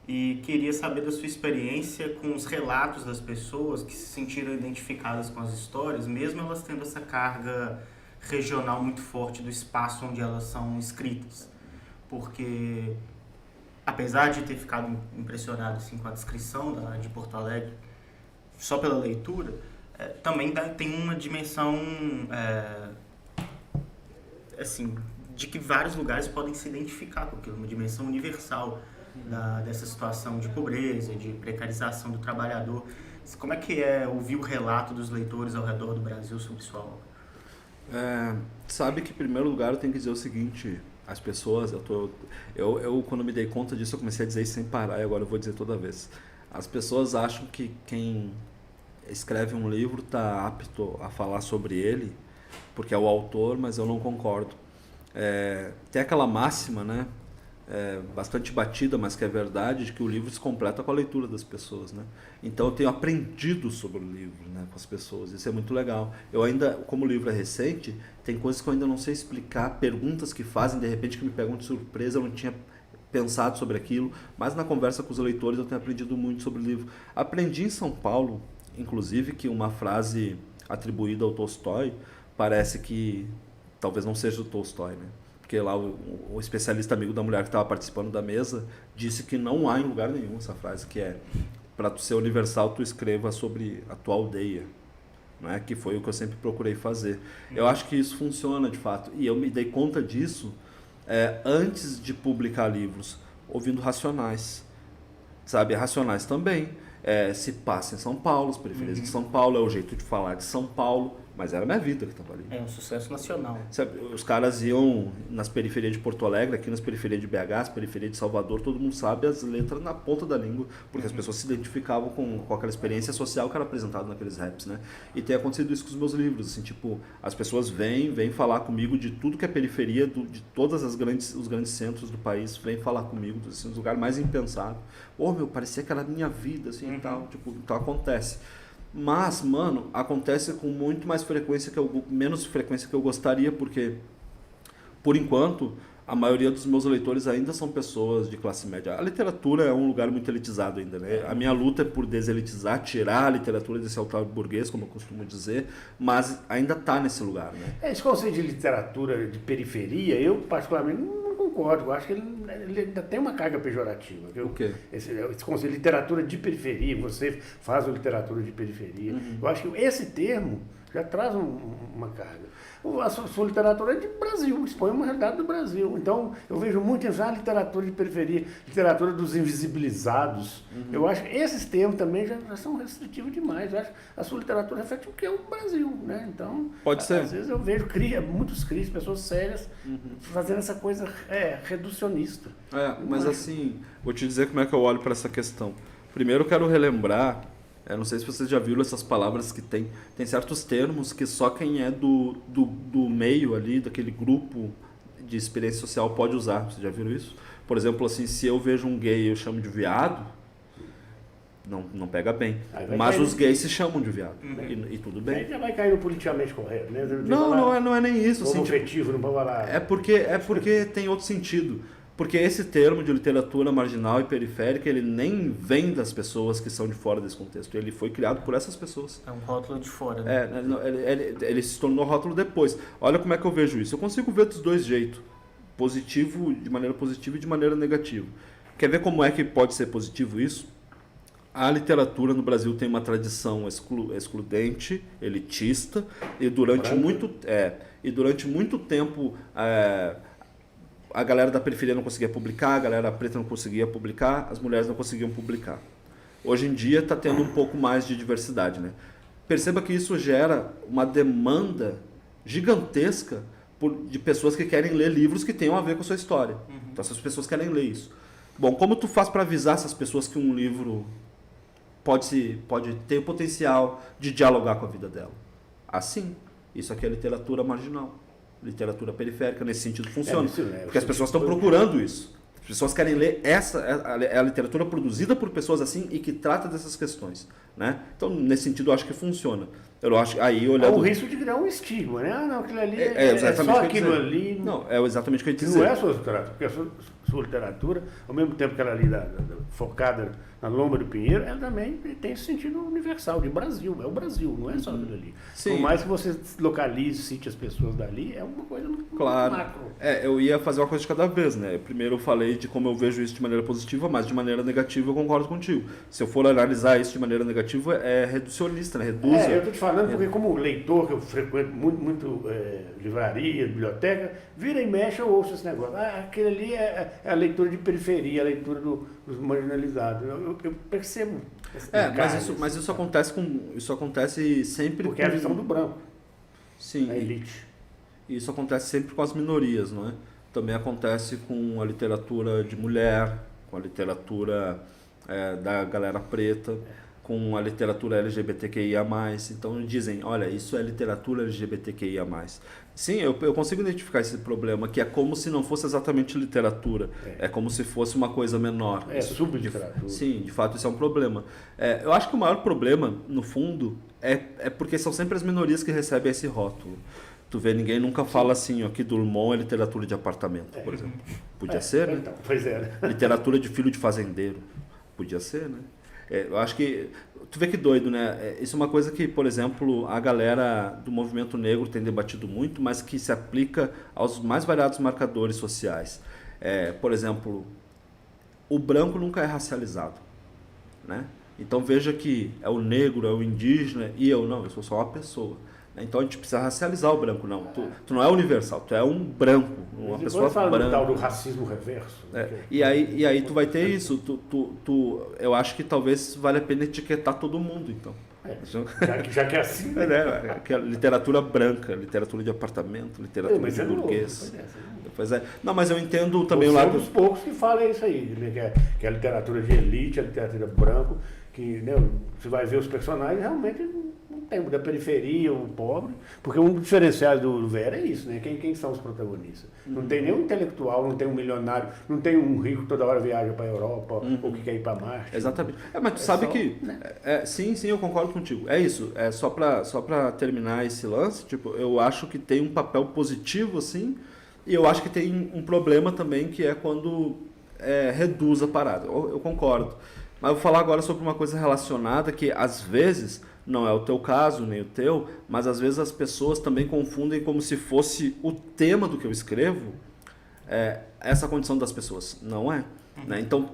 A: e queria saber da sua experiência com os relatos das pessoas que se sentiram identificadas com as histórias, mesmo elas tendo essa carga regional muito forte do espaço onde elas são escritas. Porque apesar de ter ficado impressionado assim, com a descrição de Porto Alegre, só pela leitura, também tem uma dimensão assim, de que vários lugares podem se identificar com aquilo, uma dimensão universal dessa situação de pobreza, de precarização do trabalhador. Como é que é ouvir o relato dos leitores ao redor do Brasil sobre sua obra?
C: Sabe que, em primeiro lugar, eu tenho que dizer o seguinte: as pessoas, eu quando me dei conta disso, eu comecei a dizer isso sem parar, e agora eu vou dizer toda vez. As pessoas acham que quem escreve um livro está apto a falar sobre ele, porque é o autor, mas eu não concordo. Tem aquela máxima, né? Bastante batida, mas que é verdade, de que o livro se completa com a leitura das pessoas, né? Então eu tenho aprendido sobre o livro, né, com as pessoas, isso é muito legal. Eu ainda, como o livro é recente, tem coisas que eu ainda não sei explicar, perguntas que fazem, de repente que me pegam de surpresa, eu não tinha pensado sobre aquilo, mas na conversa com os leitores eu tenho aprendido muito sobre o livro. Aprendi em São Paulo, inclusive, que uma frase atribuída ao Tolstói parece que talvez não seja do Tolstói, né? Porque lá o especialista amigo da mulher que estava participando da mesa disse que não há em lugar nenhum essa frase, que é: para tu ser universal, tu escreva sobre a tua aldeia, né? Que foi o que eu sempre procurei fazer. Eu acho que isso funciona de fato, e eu me dei conta disso antes de publicar livros, ouvindo Racionais, sabe? Racionais também se passa em São Paulo, as periferias de São Paulo, é o jeito de falar de São Paulo, mas era a minha vida que estava ali.
A: É um sucesso nacional.
C: Sabe, os caras iam nas periferias de Porto Alegre, aqui nas periferias de BH, as periferias de Salvador, todo mundo sabe as letras na ponta da língua, porque as pessoas se identificavam com aquela experiência social que era apresentada naqueles raps, né? E tem acontecido isso com os meus livros, assim, tipo, as pessoas vêm falar comigo de tudo que é periferia, de todas os grandes centros do país, vêm falar comigo, assim, dos lugares mais impensáveis. Parecia que era a minha vida, assim, e tal, tipo, então acontece. Mas, mano, acontece com muito mais frequência menos frequência que eu gostaria, porque, por enquanto, a maioria dos meus leitores ainda são pessoas de classe média. A literatura é um lugar muito elitizado ainda, né? A minha luta é por deselitizar, tirar a literatura desse altar burguês, como eu costumo dizer, mas ainda está nesse lugar, né?
B: Esse conceito de literatura de periferia, eu particularmente não concordo. Eu acho que ele ainda tem uma carga pejorativa. Viu?
C: O quê?
B: Esse conceito de literatura de periferia, você faz uma literatura de periferia. Eu acho que esse termo já traz uma carga. A sua literatura é de Brasil, expõe uma realidade do Brasil. Então, eu vejo muito já a literatura de periferia, literatura dos invisibilizados. Eu acho que esses termos também já são restritivos demais. Eu acho que a sua literatura reflete o que é o Brasil, né? Então,
C: pode ser.
B: Às vezes eu vejo muitos críticos, pessoas sérias, fazendo essa coisa reducionista.
C: Mas assim, vou te dizer como é que eu olho para essa questão. Primeiro, eu quero relembrar. Não sei se vocês já viram essas palavras que tem certos termos que só quem é do meio ali, daquele grupo de experiência social pode usar. Vocês já viram isso? Por exemplo, assim, se eu vejo um gay e eu chamo de viado, não pega bem. Mas os gays se chamam de viado. E tudo bem.
B: Aí já vai cair no politicamente correto, né?
C: Não é nem isso. Assim,
B: efetivo, não pode falar.
C: É porque tem outro sentido. Porque esse termo de literatura marginal e periférica, ele nem vem das pessoas que são de fora desse contexto. Ele foi criado por essas pessoas.
A: É um rótulo de fora, né?
C: Ele se tornou rótulo depois. Olha como é que eu vejo isso. Eu consigo ver dos dois jeitos. Positivo, de maneira positiva e de maneira negativa. Quer ver como é que pode ser positivo isso? A literatura no Brasil tem uma tradição excludente, elitista, e durante muito tempo... a galera da periferia não conseguia publicar, a galera preta não conseguia publicar, as mulheres não conseguiam publicar. Hoje em dia está tendo um pouco mais de diversidade, né? Perceba que isso gera uma demanda gigantesca de pessoas que querem ler livros que tenham a ver com a sua história. Então essas pessoas querem ler isso. Bom, como tu faz para avisar essas pessoas que um livro pode ter o potencial de dialogar com a vida dela? Assim, isso aqui é literatura marginal. Literatura periférica, nesse sentido, funciona. Porque as pessoas estão procurando isso. As pessoas querem ler a literatura produzida por pessoas assim e que trata dessas questões, né? Então, nesse sentido, eu acho que funciona. Eu acho, aí
B: Há
C: olhando...
B: o risco de criar um estigma, né? Ah, não, aquilo ali
C: É exatamente
B: só
C: o que eu ia
B: aquilo
C: dizer.
B: ali.
C: Não, é exatamente o que eu ia
B: Que
C: dizer.
B: não é a sua literatura, porque a sua literatura, ao mesmo tempo que ela ali focada na Lomba do Pinheiro, ela também tem esse sentido universal, de Brasil. É o Brasil, não é só aquilo ali.
C: Sim.
B: Por mais que você localize, cite as pessoas dali, é uma coisa muito
C: Claro.
B: macro.
C: Eu ia fazer uma coisa de cada vez, né? Primeiro eu falei de como eu vejo isso de maneira positiva, mas de maneira negativa eu concordo contigo. Se eu for analisar isso de maneira negativa, é reducionista, né? Reduz.
B: Eu estou te falando porque como leitor, que eu frequento muito livraria, biblioteca, vira e mexe eu ouço esse negócio. Aquele ali é a leitura de periferia, a leitura dos marginalizados. Eu percebo.
C: Mas isso acontece sempre
B: Porque é a visão do branco,
C: Sim.
B: a elite.
C: Isso acontece sempre com as minorias, não é? Também acontece com a literatura de mulher, com a literatura da galera preta, com a literatura LGBTQIA+. Então dizem, olha, isso é literatura LGBTQIA+. Sim, eu consigo identificar esse problema, que é como se não fosse exatamente literatura. É como se fosse uma coisa menor.
B: Subliteratura.
C: Sim, de fato isso é um problema. Eu acho que o maior problema, no fundo, é porque são sempre as minorias que recebem esse rótulo. Tu vê, ninguém nunca fala assim, ó, que Drummond é literatura de apartamento, por exemplo. Podia ser, né?
B: Então, pois é. Né?
C: Literatura de filho de fazendeiro. Podia ser, né? Eu acho que... Tu vê que doido, né? Isso é uma coisa que, por exemplo, a galera do movimento negro tem debatido muito, mas que se aplica aos mais variados marcadores sociais. Por exemplo, o branco nunca é racializado, né? Então veja que é o negro, é o indígena, e eu sou só uma pessoa. Então a gente precisa racializar o branco, não. Tu não é universal, tu é um branco, uma pessoa branca.
B: Do tal do racismo reverso.
C: E aí tu vai ter isso. Eu acho que talvez vale a pena etiquetar todo mundo, então.
B: Já que é assim.
C: Né? Que é literatura branca, literatura de apartamento, literatura de burguês. Pois é. Não, mas eu entendo também o lado...
B: São dos poucos que falam isso aí, que é a literatura de elite, a literatura branco, que, né, você vai ver os personagens, realmente não tem da periferia, o pobre, porque um dos diferenciais do Vera é isso, né? Quem são os protagonistas? Não tem nenhum intelectual, não tem um milionário, não tem um rico que toda hora viaja para a Europa, ou que quer ir para Marte.
C: Exatamente. Mas tu sabe que... Né? Sim, eu concordo contigo. É isso. Só para terminar esse lance, tipo, eu acho que tem um papel positivo, assim, e eu acho que tem um problema também, que é quando reduz a parada. Eu concordo. Mas eu vou falar agora sobre uma coisa relacionada que, às vezes, não é o teu caso, nem o teu, mas às vezes as pessoas também confundem como se fosse o tema do que eu escrevo, essa condição das pessoas. Não é. Né? Então,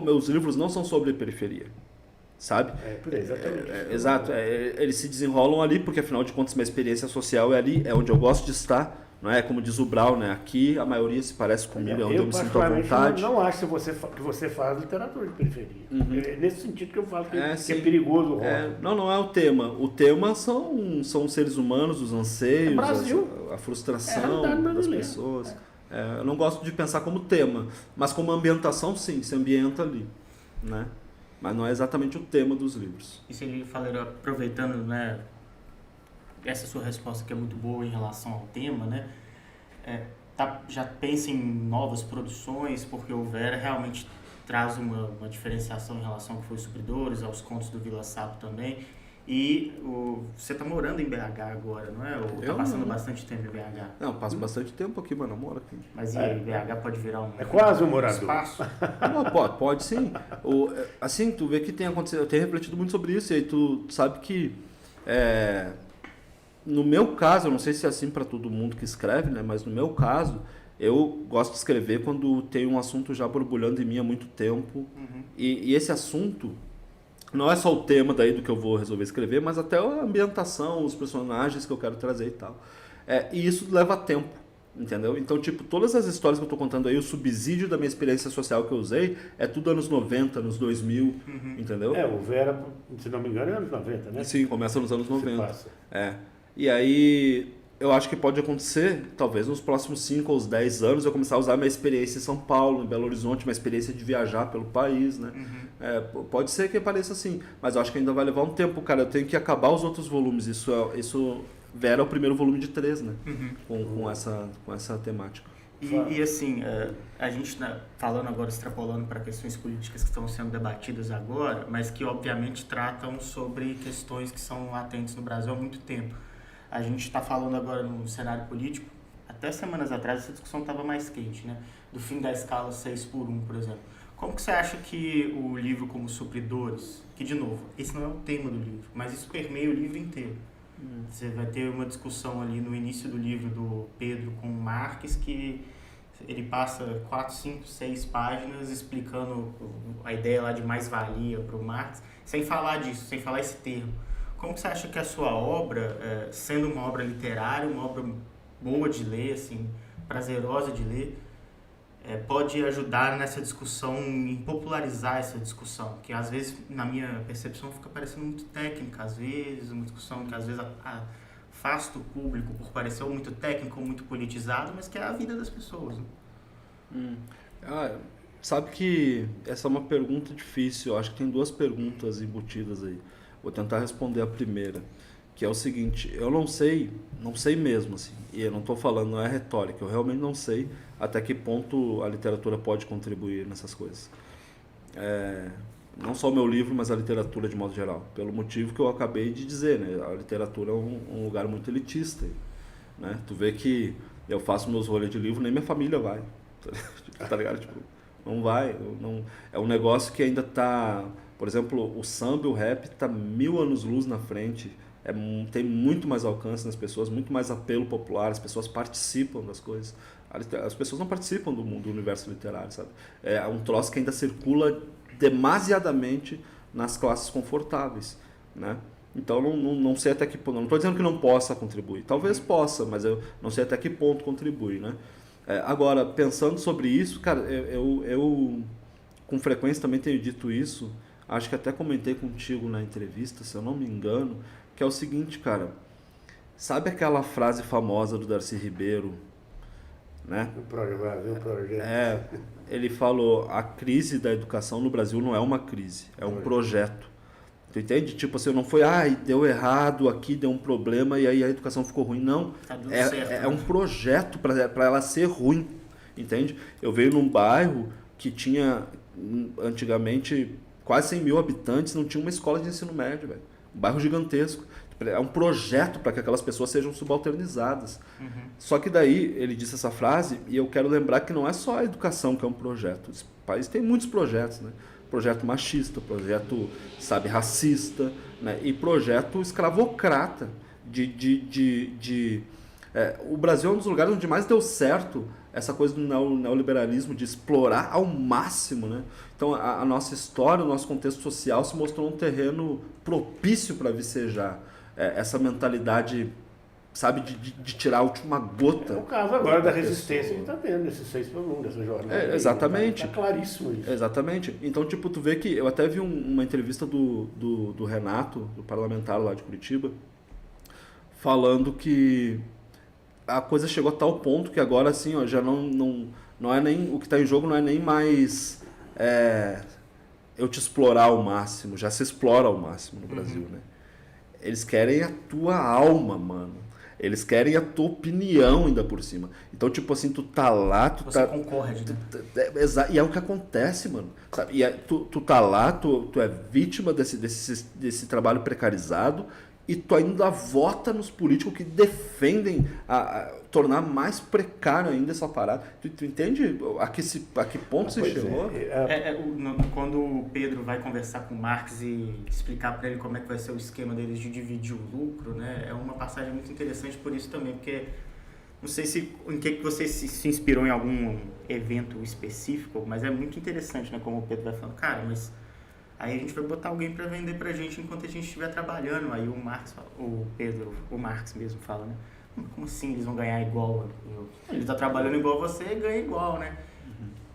C: meus livros não são sobre periferia. Sabe? Exato. Eles se desenrolam ali, porque afinal de contas minha experiência social é ali, é onde eu gosto de estar. Não é como diz o Brau, né? Aqui a maioria se parece comigo, é onde eu me sinto à vontade.
B: Eu não acho que você faz literatura de periferia. É nesse sentido que eu falo que é perigoso o rótulo.
C: Não é o tema. O tema são os seres humanos, os anseios, a frustração das pessoas. Eu não gosto de pensar como tema, mas como ambientação, sim, se ambienta ali. Né? Mas não é exatamente o tema dos livros.
A: E se ele falar, aproveitando, né, essa sua resposta que é muito boa em relação ao tema, né, já pensa em novas produções, porque o Vera realmente traz uma diferenciação em relação ao que foi Supridores, aos contos do Vila Sabo também. E você está morando em BH agora, não é? Ou está passando bastante tempo em BH?
C: Não, passo bastante tempo aqui, mas não moro aqui.
A: Mas e aí, BH pode virar
B: quase um morador.
A: Espaço?
C: Não, pode sim. Assim, tu vê que tem acontecido, eu tenho refletido muito sobre isso, e aí tu sabe que, no meu caso, eu não sei se é assim para todo mundo que escreve, né? Mas no meu caso, eu gosto de escrever quando tem um assunto já borbulhando em mim há muito tempo. E esse assunto não é só o tema daí do que eu vou resolver escrever, mas até a ambientação, os personagens que eu quero trazer e tal. E isso leva tempo, entendeu? Então, tipo, todas as histórias que eu estou contando aí, o subsídio da minha experiência social que eu usei, é tudo anos 90, anos 2000, entendeu?
B: O Vera, se não me engano, é anos 90, né?
C: Sim, começa nos anos 90. E aí, eu acho que pode acontecer, talvez nos próximos 5 ou 10 anos, eu começar a usar minha experiência em São Paulo, em Belo Horizonte, minha experiência de viajar pelo país, né? Pode ser que pareça assim, mas eu acho que ainda vai levar um tempo, cara. Eu tenho que acabar os outros volumes. Isso Vera é o primeiro volume de 3, né? Com essa temática.
A: E assim, a gente está falando agora, extrapolando para questões políticas que estão sendo debatidas agora, mas que obviamente tratam sobre questões que são latentes no Brasil há muito tempo. A gente está falando agora no cenário político, até semanas atrás essa discussão estava mais quente, né? Do fim da escala 6x1, por exemplo. Como que você acha que o livro como Supridores, que de novo, esse não é o tema do livro, mas isso permeia o livro inteiro. Você vai ter uma discussão ali no início do livro do Pedro com o Marx, que ele passa 4, 5, 6 páginas explicando a ideia lá de mais-valia para o Marx, sem falar disso, sem falar esse termo. Como que você acha que a sua obra, sendo uma obra literária, uma obra boa de ler, assim, prazerosa de ler, pode ajudar nessa discussão, em popularizar essa discussão, que às vezes, na minha percepção, fica parecendo muito técnica, às vezes, uma discussão que às vezes afasta o público por parecer muito técnico, muito politizado, mas que é a vida das pessoas. Né?
C: Sabe que essa é uma pergunta difícil, eu acho que tem 2 perguntas embutidas aí. Vou tentar responder a primeira, que é o seguinte: eu não sei mesmo, assim, e eu não estou falando, não é retórica, eu realmente não sei até que ponto a literatura pode contribuir nessas coisas. Não só o meu livro, mas a literatura de modo geral, pelo motivo que eu acabei de dizer, né? A literatura é um lugar muito elitista, né? Tu vê que eu faço meus rolês de livro, nem minha família vai, tá ligado? Tipo, não vai, é um negócio que ainda tá, por exemplo, o samba e o rap tá 1000 anos-luz na frente, tem muito mais alcance nas pessoas, muito mais apelo popular, as pessoas participam das coisas. As pessoas não participam do mundo, do universo literário, sabe? É um troço que ainda circula demasiadamente nas classes confortáveis, né? Então não sei até que ponto, não estou dizendo que não possa contribuir, talvez possa, mas eu não sei até que ponto contribui, né? Agora, pensando sobre isso, cara, eu com frequência também tenho dito isso, acho que até comentei contigo na entrevista, se eu não me engano, que é o seguinte, cara, sabe aquela frase famosa do Darcy Ribeiro, né?
B: O projeto.
C: Ele falou: a crise da educação no Brasil não é uma crise, é um projeto. Tu entende? Tipo assim, não foi, deu errado aqui, deu um problema e aí a educação ficou ruim. Não, é um projeto para ela ser ruim, entende? Eu veio num bairro que tinha, antigamente, quase 100 mil habitantes, não tinha uma escola de ensino médio, velho. Um bairro gigantesco. É um projeto para que aquelas pessoas sejam subalternizadas. Só que daí ele disse essa frase e eu quero lembrar que não é só a educação que é um projeto. Esse país tem muitos projetos, né? Projeto machista, projeto, sabe, racista, né? E projeto escravocrata. O Brasil é um dos lugares onde mais deu certo essa coisa do neoliberalismo, de explorar ao máximo, né? Então a nossa história, o nosso contexto social se mostrou um terreno propício para vicejar essa mentalidade, sabe, de tirar a última gota.
B: É o caso agora da resistência que está tendo, esse 6x1, dessa jornada.
C: Exatamente.
B: Está claríssimo isso.
C: Exatamente. Então, tipo, tu vê que eu até vi uma entrevista do Renato, do parlamentar lá de Curitiba, falando que a coisa chegou a tal ponto que agora, assim, ó, já não é nem, o que está em jogo não é nem mais eu te explorar ao máximo, já se explora ao máximo no Brasil, né? Eles querem a tua alma, mano. Eles querem a tua opinião ainda por cima. Então, tipo assim, tu tá lá,
A: Você concorre, né?
C: E é o que acontece, mano. Sabe? E tu tá lá, tu é vítima desse trabalho precarizado e tu ainda vota nos políticos que defendem tornar mais precário ainda essa parada. Tu entende a que ponto você chegou?
A: Quando o Pedro vai conversar com o Marx e explicar para ele como é que vai ser o esquema deles de dividir o lucro, né? É uma passagem muito interessante por isso também, porque não sei em que você se inspirou em algum evento específico, mas é muito interessante, né? Como o Pedro vai falando, cara, mas aí a gente vai botar alguém para vender pra gente enquanto a gente estiver trabalhando. Aí o Marx mesmo fala, né? Como assim eles vão ganhar igual? Ele tá trabalhando igual você e ganha igual, né?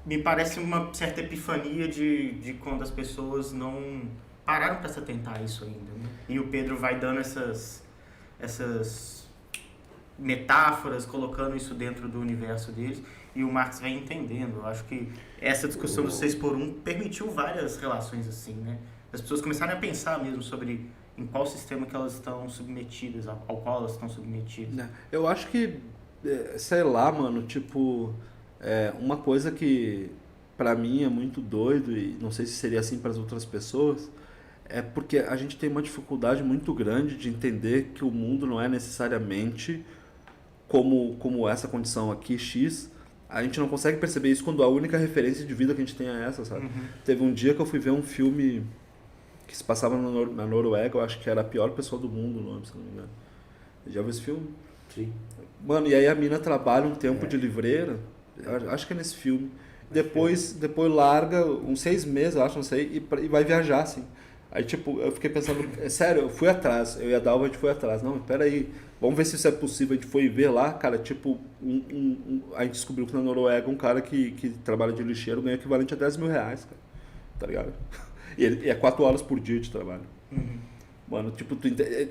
A: Me parece uma certa epifania de quando as pessoas não pararam para se atentar a isso ainda, né? E o Pedro vai dando essas metáforas, colocando isso dentro do universo deles, e o Marx vai entendendo. Eu acho que essa discussão do 6x1 permitiu várias relações assim, né? As pessoas começaram a pensar mesmo sobre em qual sistema que elas estão submetidas, ao qual elas estão submetidas.
C: Eu acho que sei lá, mano, tipo, uma coisa que pra mim é muito doido e não sei se seria assim para as outras pessoas, é porque a gente tem uma dificuldade muito grande de entender que o mundo não é necessariamente como essa condição aqui, X. A gente não consegue perceber isso quando a única referência de vida que a gente tem é essa, sabe? Teve um dia que eu fui ver um filme que se passava na Noruega, eu acho que era A Pior Pessoa do Mundo, o nome, se não me engano. Já viu esse filme?
B: Sim.
C: Mano, e aí a mina trabalha um tempo de livreira, acho que é nesse filme. Depois larga uns 6 meses, eu acho, não sei, e vai viajar, assim. Aí, tipo, eu fiquei pensando, sério, eu fui atrás, eu e a Dalva, a gente foi atrás. Não, peraí, vamos ver se isso é possível. A gente foi ver lá, cara, tipo, a gente descobriu que na Noruega um cara que trabalha de lixeiro ganha equivalente a 10 mil reais, cara, tá ligado? E é 4 horas por dia de trabalho. Mano, tipo,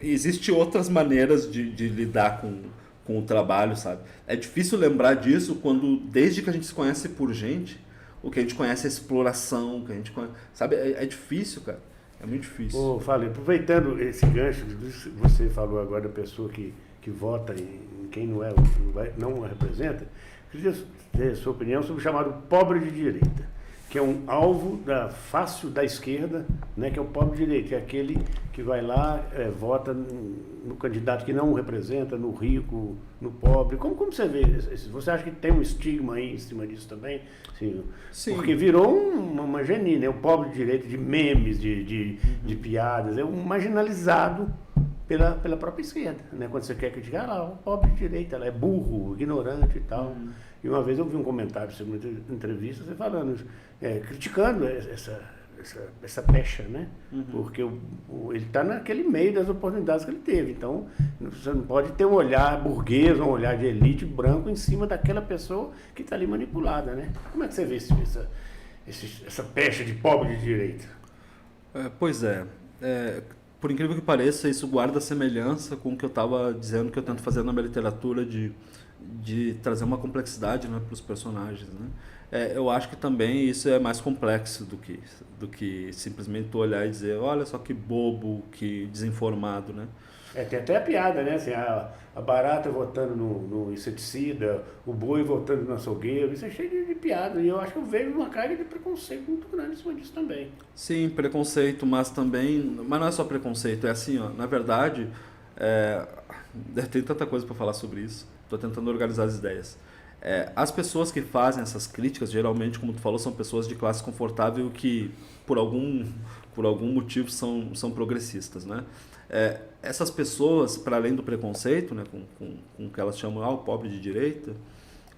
C: existe outras maneiras de lidar com o trabalho, sabe? É difícil lembrar disso quando, desde que a gente se conhece por gente, o que a gente conhece é exploração, que a gente conhece, sabe? É difícil, cara. É muito difícil.
B: Ô, Fábio, aproveitando esse gancho, você falou agora da pessoa que vota em quem não a representa, queria ter a sua opinião sobre o chamado pobre de direita, que é um alvo fácil da esquerda, né, que é o pobre de direita, que é aquele que vai lá, vota no candidato que não o representa, no rico, no pobre. Como você vê? Você acha que tem um estigma aí em cima disso também? Sim. Porque virou uma genia, né? O pobre de direita, de memes, de piadas, é um marginalizado pela própria esquerda, né? Quando você quer criticar, o pobre de direita, ela é burro, ignorante e tal. E uma vez eu vi um comentário sobre uma entrevista, você falando, criticando essa pecha, né? Porque ele está naquele meio das oportunidades que ele teve. Então, você não pode ter um olhar burguês, um olhar de elite branco em cima daquela pessoa que está ali manipulada, né? Como é que você vê essa pecha de pobre de direita?
C: Pois é. Por incrível que pareça, isso guarda semelhança com o que eu estava dizendo que eu tento fazer na minha literatura de trazer uma complexidade, né, para os personagens, né? Eu acho que também isso é mais complexo do que simplesmente tu olhar e dizer, olha só que bobo, que desinformado, né?
B: Tem até a piada, né? Assim, a barata votando no inseticida, o boi votando no açougueiro, isso é cheio de piada. E eu acho que eu vejo uma carga de preconceito muito grande em cima disso também.
C: Sim, preconceito, mas não é só preconceito, é assim, ó, na verdade, tem tanta coisa para falar sobre isso, estou tentando organizar as ideias. As pessoas que fazem essas críticas, geralmente, como tu falou, são pessoas de classe confortável que, por algum motivo, são progressistas, né? Essas pessoas, para além do preconceito, né, com o que elas chamam o pobre de direita,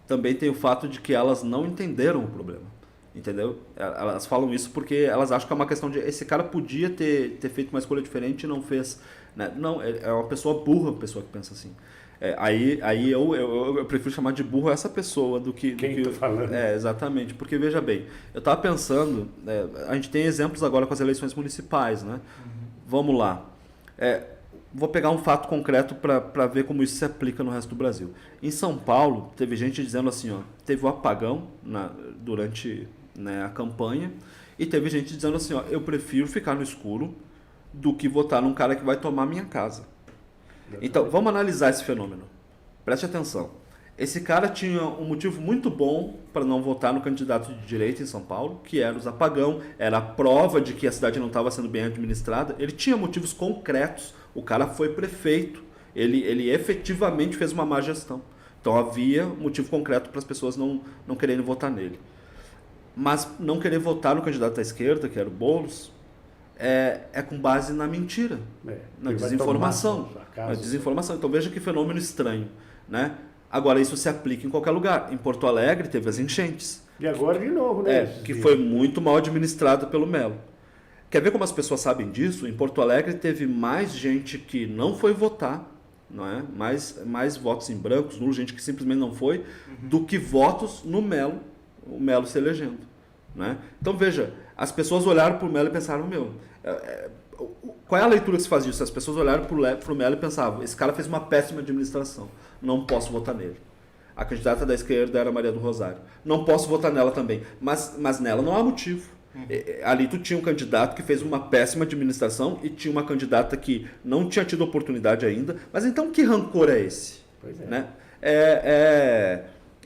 C: também tem o fato de que elas não entenderam o problema, entendeu? Elas falam isso porque elas acham que é uma questão de esse cara podia ter feito uma escolha diferente e não fez, né? Não, é uma pessoa burra, a pessoa que pensa assim. Aí eu prefiro chamar de burro essa pessoa do que...
B: Quem tá falando?
C: Exatamente, porque veja bem, eu estava pensando, a gente tem exemplos agora com as eleições municipais, né? Vamos lá. Vou pegar um fato concreto para ver como isso se aplica no resto do Brasil. Em São Paulo, teve gente dizendo assim, ó, teve o apagão durante, né, a campanha, e teve gente dizendo assim, ó, eu prefiro ficar no escuro do que votar num cara que vai tomar minha casa. Então, vamos analisar esse fenômeno. Preste atenção. Esse cara tinha um motivo muito bom para não votar no candidato de direita em São Paulo, que era os apagão, era a prova de que a cidade não estava sendo bem administrada. Ele tinha motivos concretos. O cara foi prefeito. Ele efetivamente fez uma má gestão. Então havia motivo concreto para as pessoas não quererem votar nele. Mas não querer votar no candidato da esquerda, que era o Boulos, é com base na mentira, na desinformação. Então veja que fenômeno estranho, né? Agora isso se aplica em qualquer lugar. Em Porto Alegre teve as enchentes.
B: E agora de novo, né?
C: Que foi muito mal administrado pelo Melo. Quer ver como as pessoas sabem disso? Em Porto Alegre teve mais gente que não foi votar, não é? Mais votos em brancos, nulo, gente que simplesmente não foi, do que votos no Melo, o Melo se elegendo, né? Então veja, as pessoas olharam para o Melo e pensaram, qual é a leitura que se faz disso? As pessoas olharam para o Melo e pensavam, esse cara fez uma péssima administração, não posso votar nele. A candidata da esquerda era Maria do Rosário, não posso votar nela também, mas nela não há motivo. Ali tu tinha um candidato que fez uma péssima administração e tinha uma candidata que não tinha tido oportunidade ainda, mas então que rancor é esse?
B: Pois é.
C: Né? é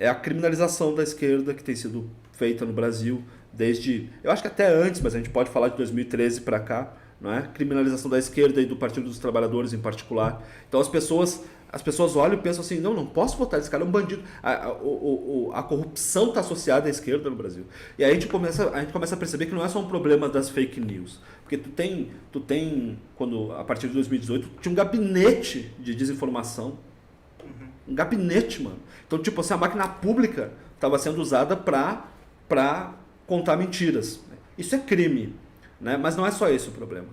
C: a criminalização da esquerda que tem sido feita no Brasil desde, eu acho que até antes, mas a gente pode falar de 2013 para cá, não é? Criminalização da esquerda e do Partido dos Trabalhadores em particular. Então as pessoas olham e pensam assim, não posso votar, esse cara é um bandido. A corrupção está associada à esquerda no Brasil. E aí a gente começa a perceber que não é só um problema das fake news. Porque tu tem quando, a partir de 2018, tinha um gabinete de desinformação. Um gabinete, mano. Então, tipo assim, a máquina pública estava sendo usada para contar mentiras. Isso é crime, né? Mas não é só esse o problema.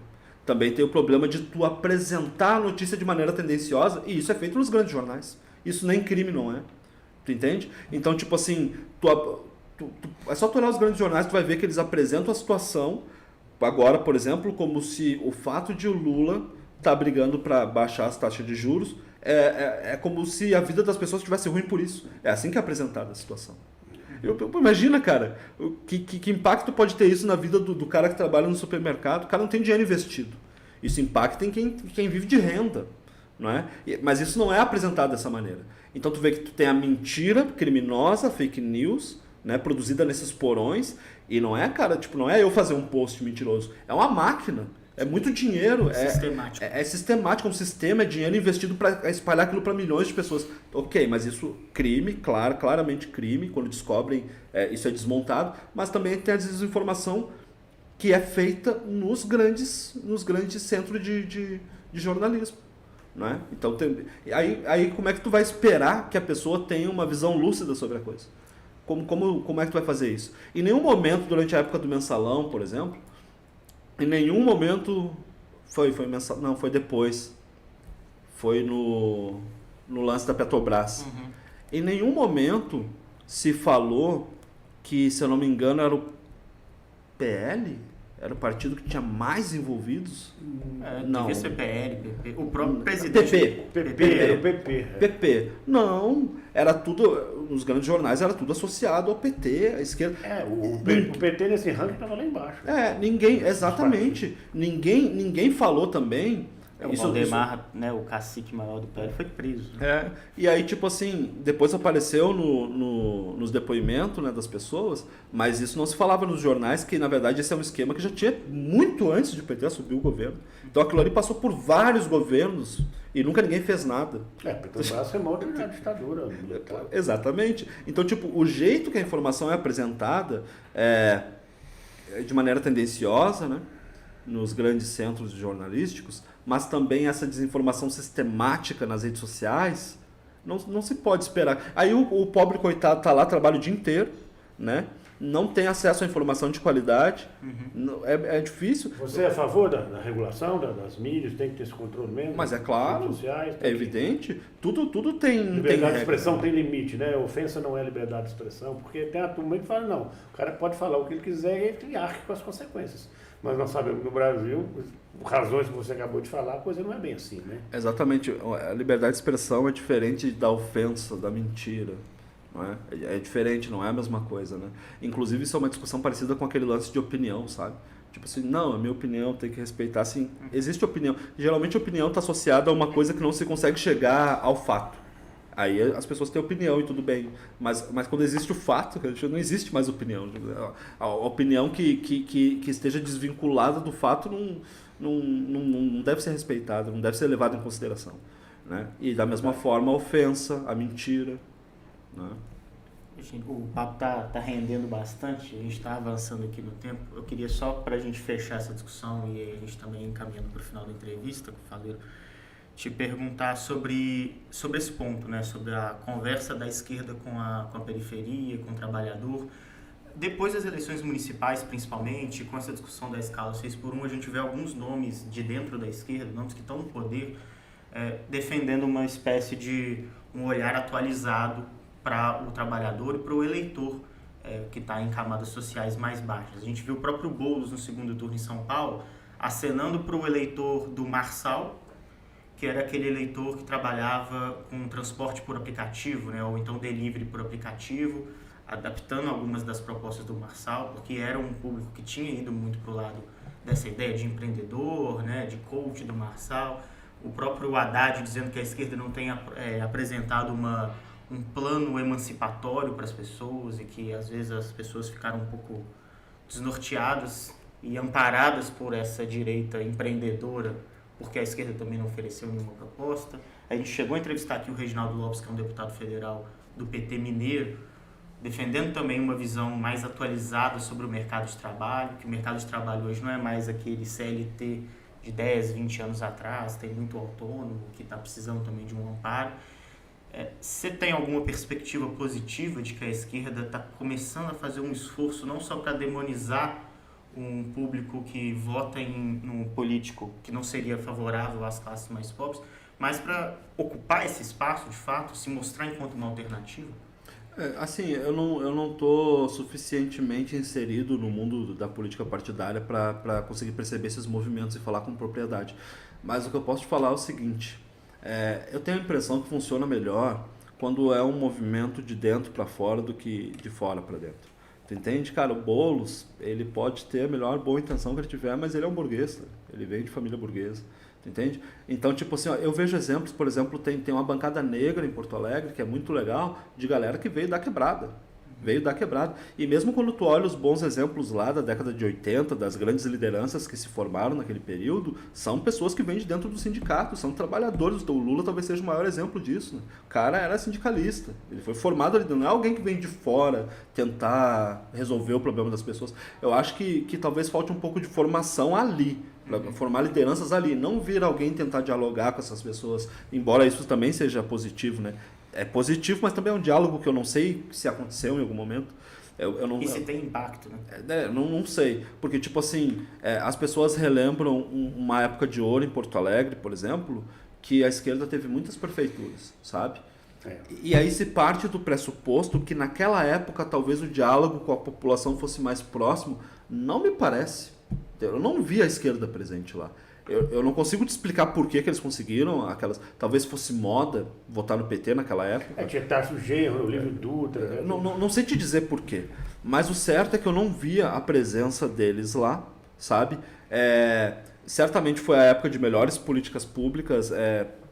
C: Também tem o problema de tu apresentar a notícia de maneira tendenciosa, e isso é feito nos grandes jornais. Isso nem crime não é. Tu entende? Então, tipo assim, é só tu olhar os grandes jornais, tu vai ver que eles apresentam a situação, agora, por exemplo, como se o fato de o Lula estar brigando para baixar as taxas de juros é como se a vida das pessoas estivesse ruim por isso. É assim que é apresentada a situação. Imagina, cara, que impacto pode ter isso na vida do cara que trabalha no supermercado. O cara não tem dinheiro investido. Isso impacta em quem vive de renda, não é? Mas isso não é apresentado dessa maneira. Então tu vê que tu tem a mentira criminosa, fake news, né, produzida nesses porões, e não é, cara, tipo, não é eu fazer um post mentiroso, é uma máquina. É muito dinheiro.
A: Sistemático.
C: É sistemático, um sistema, é dinheiro investido para espalhar aquilo para milhões de pessoas. Ok, mas isso, crime, claramente crime, quando descobrem, isso é desmontado, mas também tem a desinformação que é feita nos grandes centros de jornalismo. Não é? Então, aí como é que tu vai esperar que a pessoa tenha uma visão lúcida sobre a coisa? Como é que tu vai fazer isso? Em nenhum momento, durante a época do Mensalão, por exemplo, em nenhum momento foi depois. Foi no lance da Petrobras.
A: Uhum.
C: Em nenhum momento se falou que, se eu não me engano, era o PL? Era o partido que tinha mais envolvidos?
A: Não. Devia ser PL, PP. O próprio presidente.
B: Era o PP.
C: PP. Não, era tudo, nos grandes jornais era tudo associado ao PT, à esquerda.
B: O PT nesse ranking estava lá embaixo.
C: Exatamente. Ninguém falou também.
A: O Valdemar, né, o cacique maior do PL, foi preso.
C: E aí, tipo assim, depois apareceu nos depoimentos, né, das pessoas, mas isso não se falava nos jornais, que na verdade esse é um esquema que já tinha muito antes de o PT assumir o governo. Então aquilo ali passou por vários governos e nunca ninguém fez nada.
B: Petrobras remota a ditadura militar.
C: Exatamente. Então, tipo, o jeito que a informação é apresentada é de maneira tendenciosa, né, nos grandes centros jornalísticos, mas também essa desinformação sistemática nas redes sociais, não se pode esperar. Aí o pobre coitado está lá, trabalha o dia inteiro, né? Não tem acesso à informação de qualidade, é difícil.
B: Você é a favor da regulação das mídias, tem que ter esse controle mesmo?
C: Mas é claro,
B: redes sociais,
C: é evidente, tudo tem...
B: Liberdade de expressão tem limite, né? Ofensa não é liberdade de expressão, porque tem a turma que fala, não, o cara pode falar o que ele quiser e ele arque com as consequências. Mas nós sabemos que no Brasil, por razões que você acabou de falar, a coisa não é bem assim, né?
C: Exatamente. A liberdade de expressão é diferente da ofensa, da mentira. Não é? É diferente, não é a mesma coisa, né? Inclusive, isso é uma discussão parecida com aquele lance de opinião, sabe? Tipo assim, não, a minha opinião tem que respeitar, assim, existe opinião. Geralmente a opinião está associada a uma coisa que não se consegue chegar ao fato. Aí as pessoas têm opinião e tudo bem, mas quando existe o fato, não existe mais opinião. A opinião que esteja desvinculada do fato não deve ser respeitada, não deve ser levada em consideração, né? E da mesma forma a ofensa, a mentira, né?
A: O papo tá rendendo bastante, a gente está avançando aqui no tempo. Eu queria só, para a gente fechar essa discussão e a gente também encaminhando para o final da entrevista com o Faleiro, te perguntar sobre esse ponto, né? Sobre a conversa da esquerda com a periferia, com o trabalhador. Depois das eleições municipais, principalmente, com essa discussão da escala 6x1, a gente vê alguns nomes de dentro da esquerda, nomes que estão no poder, defendendo uma espécie de um olhar atualizado para o trabalhador e para o eleitor que está em camadas sociais mais baixas. A gente viu o próprio Boulos no segundo turno em São Paulo, acenando para o eleitor do Marçal, que era aquele eleitor que trabalhava com transporte por aplicativo, né, ou então delivery por aplicativo, adaptando algumas das propostas do Marçal, porque era um público que tinha ido muito para o lado dessa ideia de empreendedor, né, de coach do Marçal. O próprio Haddad dizendo que a esquerda não tem apresentado uma um plano emancipatório para as pessoas e que às vezes as pessoas ficaram um pouco desnorteadas e amparadas por essa direita empreendedora, porque a esquerda também não ofereceu nenhuma proposta. A gente chegou a entrevistar aqui o Reginaldo Lopes, que é um deputado federal do PT mineiro, defendendo também uma visão mais atualizada sobre o mercado de trabalho, que o mercado de trabalho hoje não é mais aquele CLT de 10, 20 anos atrás, tem muito autônomo, que está precisando também de um amparo. Você tem alguma perspectiva positiva de que a esquerda está começando a fazer um esforço não só para demonizar um público que vota em um político que não seria favorável às classes mais pobres, mas para ocupar esse espaço, de fato, se mostrar enquanto uma alternativa?
C: Assim, eu não estou suficientemente inserido no mundo da política partidária para conseguir perceber esses movimentos e falar com propriedade. Mas o que eu posso te falar é o seguinte, eu tenho a impressão que funciona melhor quando é um movimento de dentro para fora do que de fora para dentro. Tu entende? Cara, o Boulos, ele pode ter a melhor boa intenção que ele tiver, mas ele é um burguês, tá? Ele vem de família burguesa. Entende? Então, tipo assim, ó, eu vejo exemplos, por exemplo, tem uma bancada negra em Porto Alegre, que é muito legal, de galera que veio da quebrada. Veio da quebrada. E mesmo quando tu olha os bons exemplos lá da década de 80, das grandes lideranças que se formaram naquele período, são pessoas que vêm de dentro do sindicato, são trabalhadores. O Lula talvez seja o maior exemplo disso, né? O cara era sindicalista. Ele foi formado ali, não é alguém que vem de fora tentar resolver o problema das pessoas. Eu acho que talvez falte um pouco de formação ali, para formar lideranças ali, não vir alguém tentar dialogar com essas pessoas, embora isso também seja positivo, né? É positivo, mas também é um diálogo que eu não sei se aconteceu em algum momento.
A: E se tem impacto, né?
C: Não sei, porque tipo assim, as pessoas relembram uma época de ouro em Porto Alegre, por exemplo, que a esquerda teve muitas prefeituras, sabe? E aí se parte do pressuposto que naquela época talvez o diálogo com a população fosse mais próximo. Não me parece. Eu não vi a esquerda presente lá. Eu não consigo te explicar por que eles conseguiram aquelas... Talvez fosse moda votar no PT naquela época.
B: Tinha Tarso Genro, Olívio Dutra...
C: Não sei te dizer por quê. Mas o certo é que eu não via a presença deles lá, sabe? Certamente foi a época de melhores políticas públicas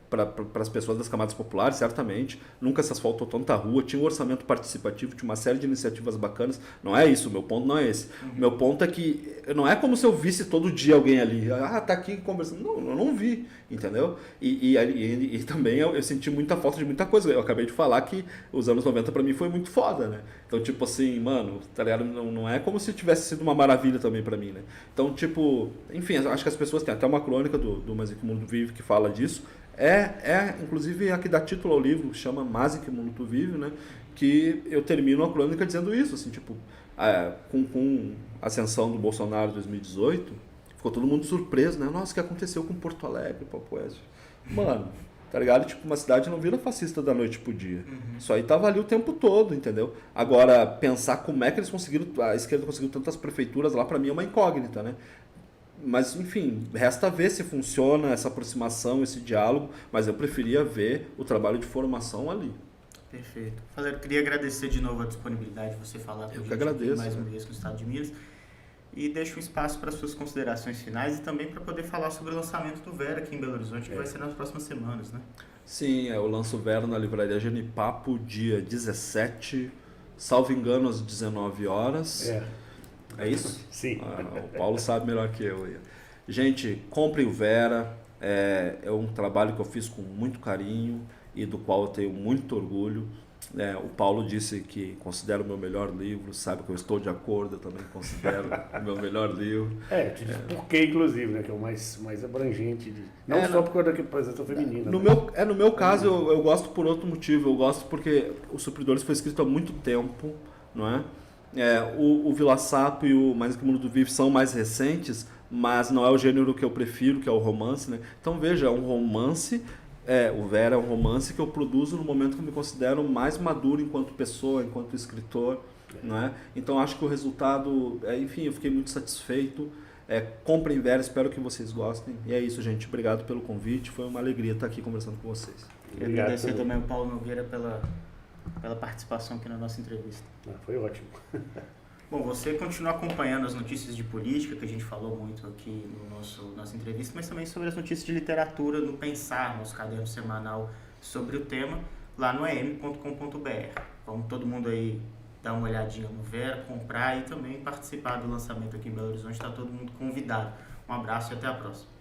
C: para as pessoas das camadas populares, certamente. Nunca se asfaltou tanta rua, tinha um orçamento participativo, tinha uma série de iniciativas bacanas. Não é isso, o meu ponto não é esse. O meu ponto é que não é como se eu visse todo dia alguém ali, tá aqui conversando. Não, eu não vi, entendeu? E também eu senti muita falta de muita coisa. Eu acabei de falar que os anos 90 para mim foi muito foda, né? Então, tipo assim, mano, tá ligado? Não é como se tivesse sido uma maravilha também para mim, né? Então, tipo, enfim, acho que as pessoas têm até uma crônica do Mas em que o Mundo Vive que fala disso. Inclusive a que dá título ao livro, chama Mas em que Mundo Tu Vive, né? Que eu termino a crônica dizendo isso, assim, tipo, com a ascensão do Bolsonaro em 2018, ficou todo mundo surpreso, né? Nossa, o que aconteceu com Porto Alegre, Papo Oeste? Mano, tá ligado? Tipo, uma cidade não vira fascista da noite pro dia. Isso aí tava ali o tempo todo, entendeu? Agora, pensar como é que eles conseguiram, a esquerda conseguiu tantas prefeituras lá, pra mim é uma incógnita, né? Mas, enfim, resta ver se funciona essa aproximação, esse diálogo, mas eu preferia ver o trabalho de formação ali.
A: Perfeito. Eu queria agradecer de novo a disponibilidade de você falar com a gente
C: agradeço,
A: mais uma vez no estado de Minas. E deixo um espaço para suas considerações finais e também para poder falar sobre o lançamento do Vera aqui em Belo Horizonte, que vai ser nas próximas semanas, né?
C: Sim, eu lanço o Vera na livraria Genipapo, dia 17, salvo engano, às 19 horas. É isso?
B: Sim.
C: O Paulo sabe melhor que eu. Gente, comprem o Vera. É um trabalho que eu fiz com muito carinho e do qual eu tenho muito orgulho. O Paulo disse que considera o meu melhor livro, sabe que eu estou de acordo, eu também considero o meu melhor livro.
B: Eu te disse por quê, inclusive, né? Que é o mais abrangente. Não só por causa da representação feminina.
C: No meu caso, eu gosto por outro motivo. Eu gosto porque o Supridores foi escrito há muito tempo, não é? O Vila Sapo e o Mais que o Mundo Vive são mais recentes, mas não é o gênero que eu prefiro, que é o romance, né? Então veja, é um romance, o Vera é um romance que eu produzo no momento que eu me considero mais maduro enquanto pessoa, enquanto escritor, não é? Então acho que o resultado, enfim, eu fiquei muito satisfeito. Comprem Vera, espero que vocês gostem. E é isso, gente. Obrigado pelo convite, foi uma alegria estar aqui conversando com vocês.
A: Quero agradecer também ao Paulo Nogueira pela participação aqui na nossa entrevista.
B: Foi ótimo.
A: Bom, você continua acompanhando as notícias de política, que a gente falou muito aqui no nossa entrevista, mas também sobre as notícias de literatura, no Pensar, nosso caderno semanal sobre o tema, lá no em.com.br. Vamos todo mundo aí dar uma olhadinha no Vera, comprar e também participar do lançamento aqui em Belo Horizonte. Está todo mundo convidado. Um abraço e até a próxima.